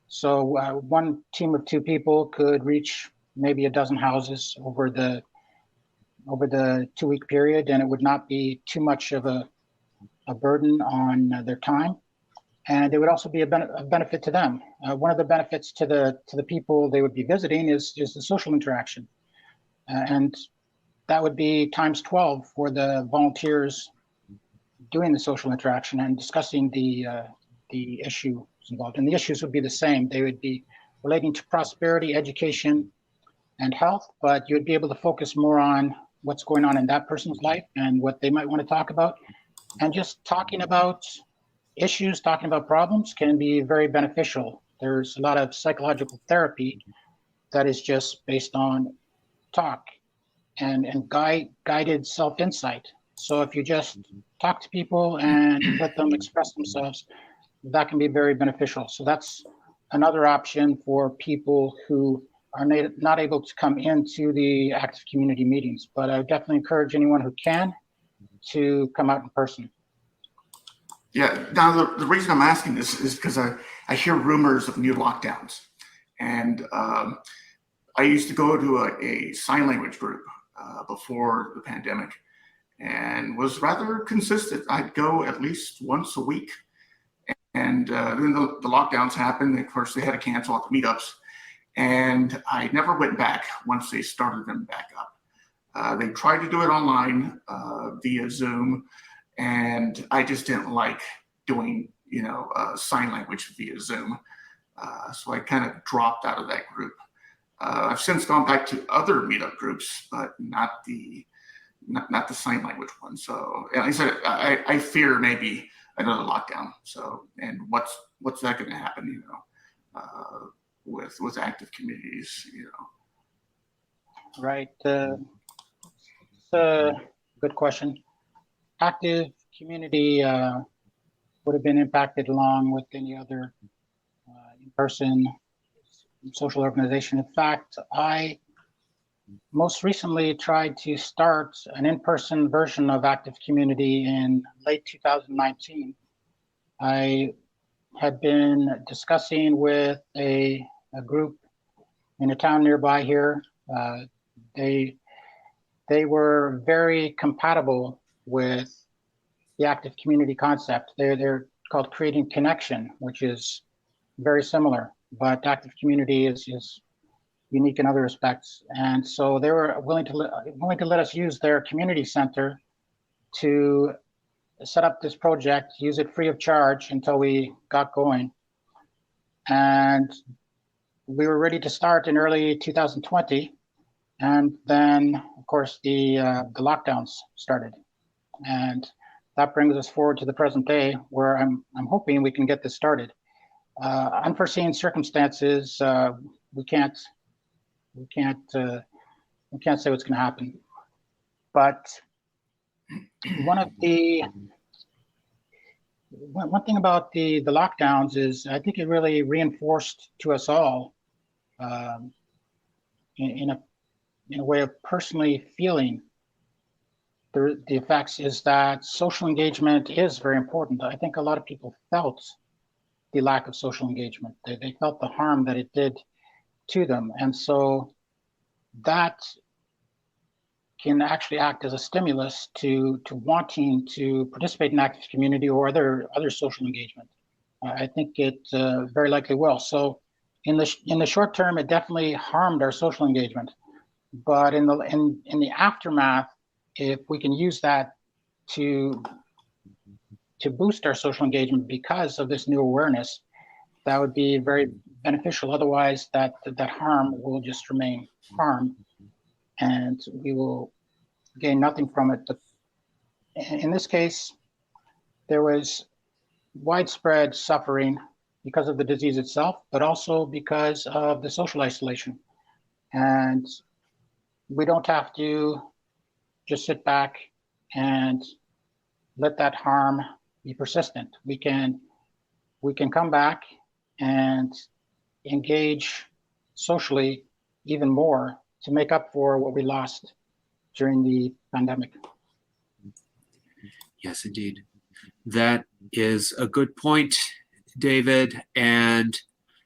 So one team of 2 people could reach maybe a dozen houses over the 2-week period, and it would not be too much of a a burden on their time, and it would also be a benefit to them. One of the benefits to the people they would be visiting is the social interaction, and that would be times 12 for the volunteers doing the social interaction and discussing the issues involved. And the issues would be the same. They would be relating to prosperity, education, and health, but you'd be able to focus more on what's going on in that person's life and what they might want to talk about. And just talking about issues, talking about problems can be very beneficial. There's a lot of psychological therapy that is just based on talk and guided self-insight. So if you just talk to people and let them express themselves, that can be very beneficial. So that's another option for people who are not able to come into the active community meetings. But I would definitely encourage anyone who can to come out in person. Yeah, now the reason I'm asking this is because I hear rumors of new lockdowns. And I used to go to a sign language group before the pandemic and was rather consistent. I'd go at least once a week. And then the lockdowns happened. Of course, they had to cancel all the meetups. And I never went back once they started them back up. They tried to do it online via Zoom, and I just didn't like doing, sign language via Zoom. So I kind of dropped out of that group. I've since gone back to other meetup groups, but not the sign language one. So, like I said, I fear maybe another lockdown. So, and what's that going to happen? With active communities. Right. It's a good question. Active community would have been impacted along with any other in-person social organization. In fact, I most recently tried to start an in-person version of active community in late 2019. I had been discussing with a group in a town nearby here. They were very compatible with the active community concept. They're called Creating Connection, which is very similar, but active community is unique in other respects. And so they were willing to let us use their community center to set up this project, use it free of charge until we got going. And we were ready to start in early 2020. And then, of course, the lockdowns started. And that brings us forward to the present day, where I'm hoping we can get this started. Unforeseen circumstances, we can't say what's going to happen. But one thing about the lockdowns is I think it really reinforced to us all in a way of personally feeling the effects, is that social engagement is very important. I think a lot of people felt the lack of social engagement. They felt the harm that it did to them. And so that can actually act as a stimulus to wanting to participate in active community or other social engagement. I think it very likely will. So in the short term, it definitely harmed our social engagement. But in the aftermath, if we can use that to boost our social engagement because of this new awareness, that would be very beneficial. Otherwise, that harm will just remain harm, and we will gain nothing from it. But in this case, there was widespread suffering because of the disease itself, but also because of the social isolation. And we don't have to just sit back and let that harm be persistent. We can come back and engage socially even more to make up for what we lost during the pandemic. Yes, indeed. That is a good point, David. And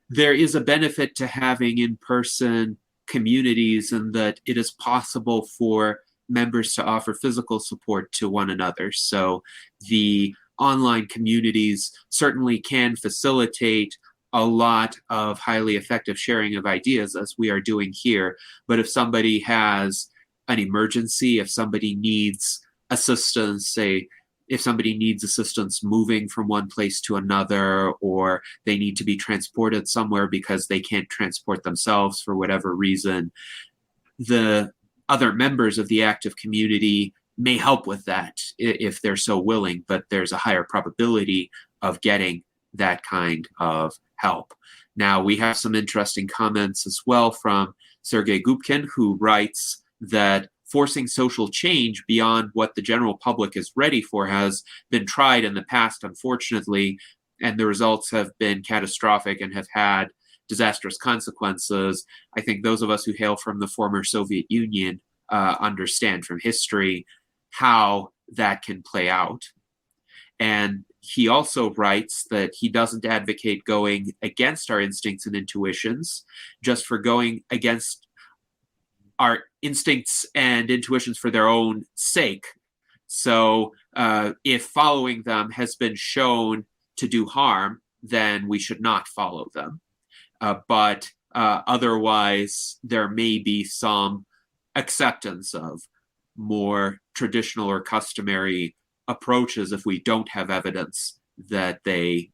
there is a benefit to having in-person communities, and that it is possible for members to offer physical support to one another. So the online communities certainly can facilitate a lot of highly effective sharing of ideas, as we are doing here. But if somebody has an emergency, if somebody needs assistance, say, if somebody needs assistance moving from one place to another, or they need to be transported somewhere because they can't transport themselves for whatever reason, the other members of the active community may help with that if they're so willing, but there's a higher probability of getting that kind of help. Now, we have some interesting comments as well from Sergei Gubkin, who writes that forcing social change beyond what the general public is ready for has been tried in the past, unfortunately, and the results have been catastrophic and have had disastrous consequences. I think those of us who hail from the former Soviet Union understand from history how that can play out. And he also writes that he doesn't advocate going against our instincts and intuitions just for going against our instincts and intuitions for their own sake. So if following them has been shown to do harm, then we should not follow them. But otherwise, there may be some acceptance of more traditional or customary approaches if we don't have evidence that they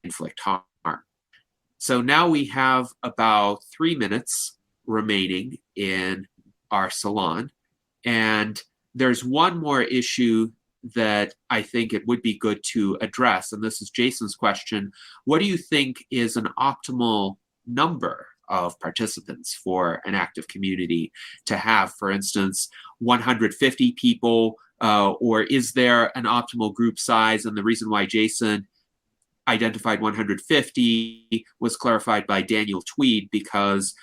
inflict harm. So now we have about 3 minutes remaining in our salon. And there's one more issue that I think it would be good to address. And this is Jason's question. What do you think is an optimal number of participants for an active community to have? For instance, 150 people, or is there an optimal group size? And the reason why Jason identified 150 was clarified by Daniel Tweed, because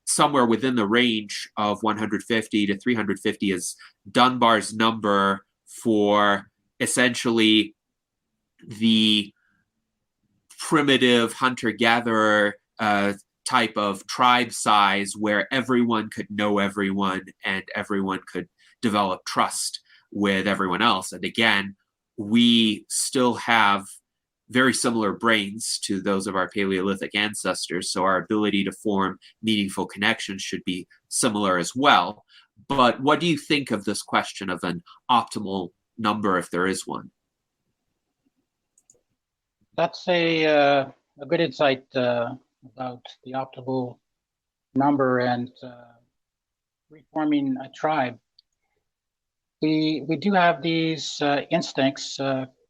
somewhere within the range of 150 to 350 is Dunbar's number for essentially the primitive hunter-gatherer type of tribe size, where everyone could know everyone and everyone could develop trust with everyone else. And again, we still have very similar brains to those of our Paleolithic ancestors, so our ability to form meaningful connections should be similar as well. But what do you think of this question of an optimal number, if there is one? That's a good insight about the optimal number and reforming a tribe. We do have these instincts.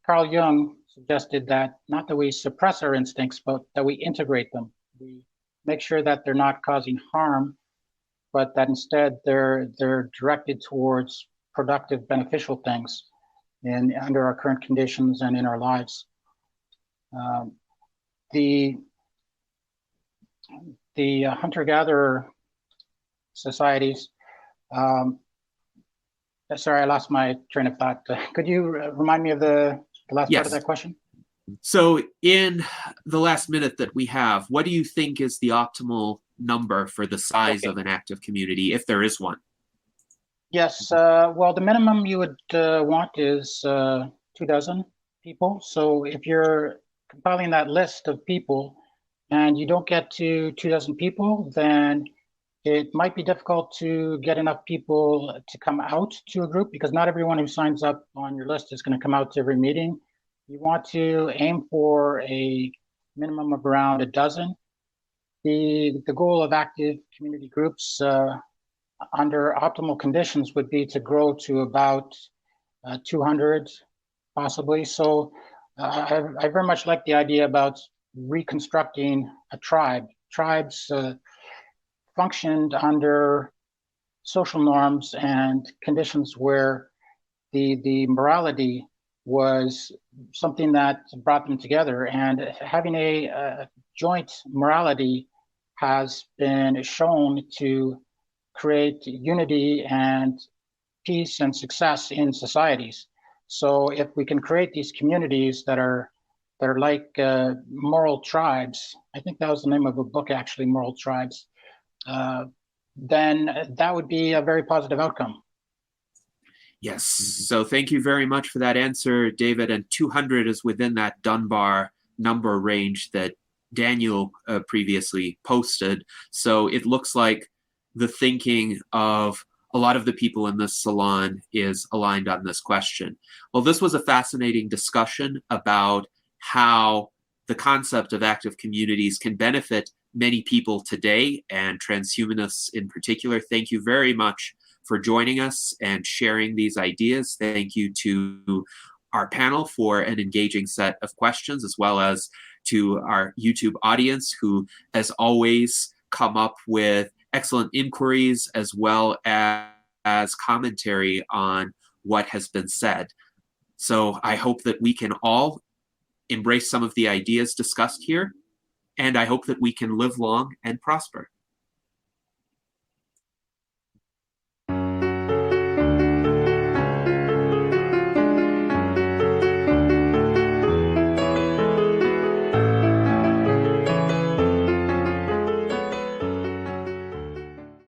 Carl Jung suggested that not that we suppress our instincts, but that we integrate them. We make sure that they're not causing harm, but that instead they're directed towards productive, beneficial things under our current conditions and in our lives. The hunter-gatherer societies. Sorry, I lost my train of thought. Could you remind me of the last part of that question? So in the last minute that we have, what do you think is the optimal number for the size of an active community, if there is one? Yes, well, the minimum you would want is 24 people. So if you're compiling that list of people and you don't get to 24 people, then it might be difficult to get enough people to come out to a group, because not everyone who signs up on your list is going to come out to every meeting. You want to aim for a minimum of around 12. The goal of active community groups under optimal conditions would be to grow to about 200, possibly. So I very much like the idea about reconstructing a tribe. Tribes functioned under social norms and conditions where the morality was something that brought them together, and having a joint morality has been shown to create unity and peace and success in societies. So if we can create these communities that are like moral tribes, I think that was the name of a book, actually, Moral Tribes, then that would be a very positive outcome. Yes. So thank you very much for that answer, David. And 200 is within that Dunbar number range that Daniel previously posted. So it looks like the thinking of a lot of the people in this salon is aligned on this question. Well, this was a fascinating discussion about how the concept of active communities can benefit many people today, and transhumanists in particular. Thank you very much for joining us and sharing these ideas. Thank you to our panel for an engaging set of questions, as well as to our YouTube audience, who, as always, come up with excellent inquiries as well as commentary on what has been said. So I hope that we can all embrace some of the ideas discussed here, and I hope that we can live long and prosper.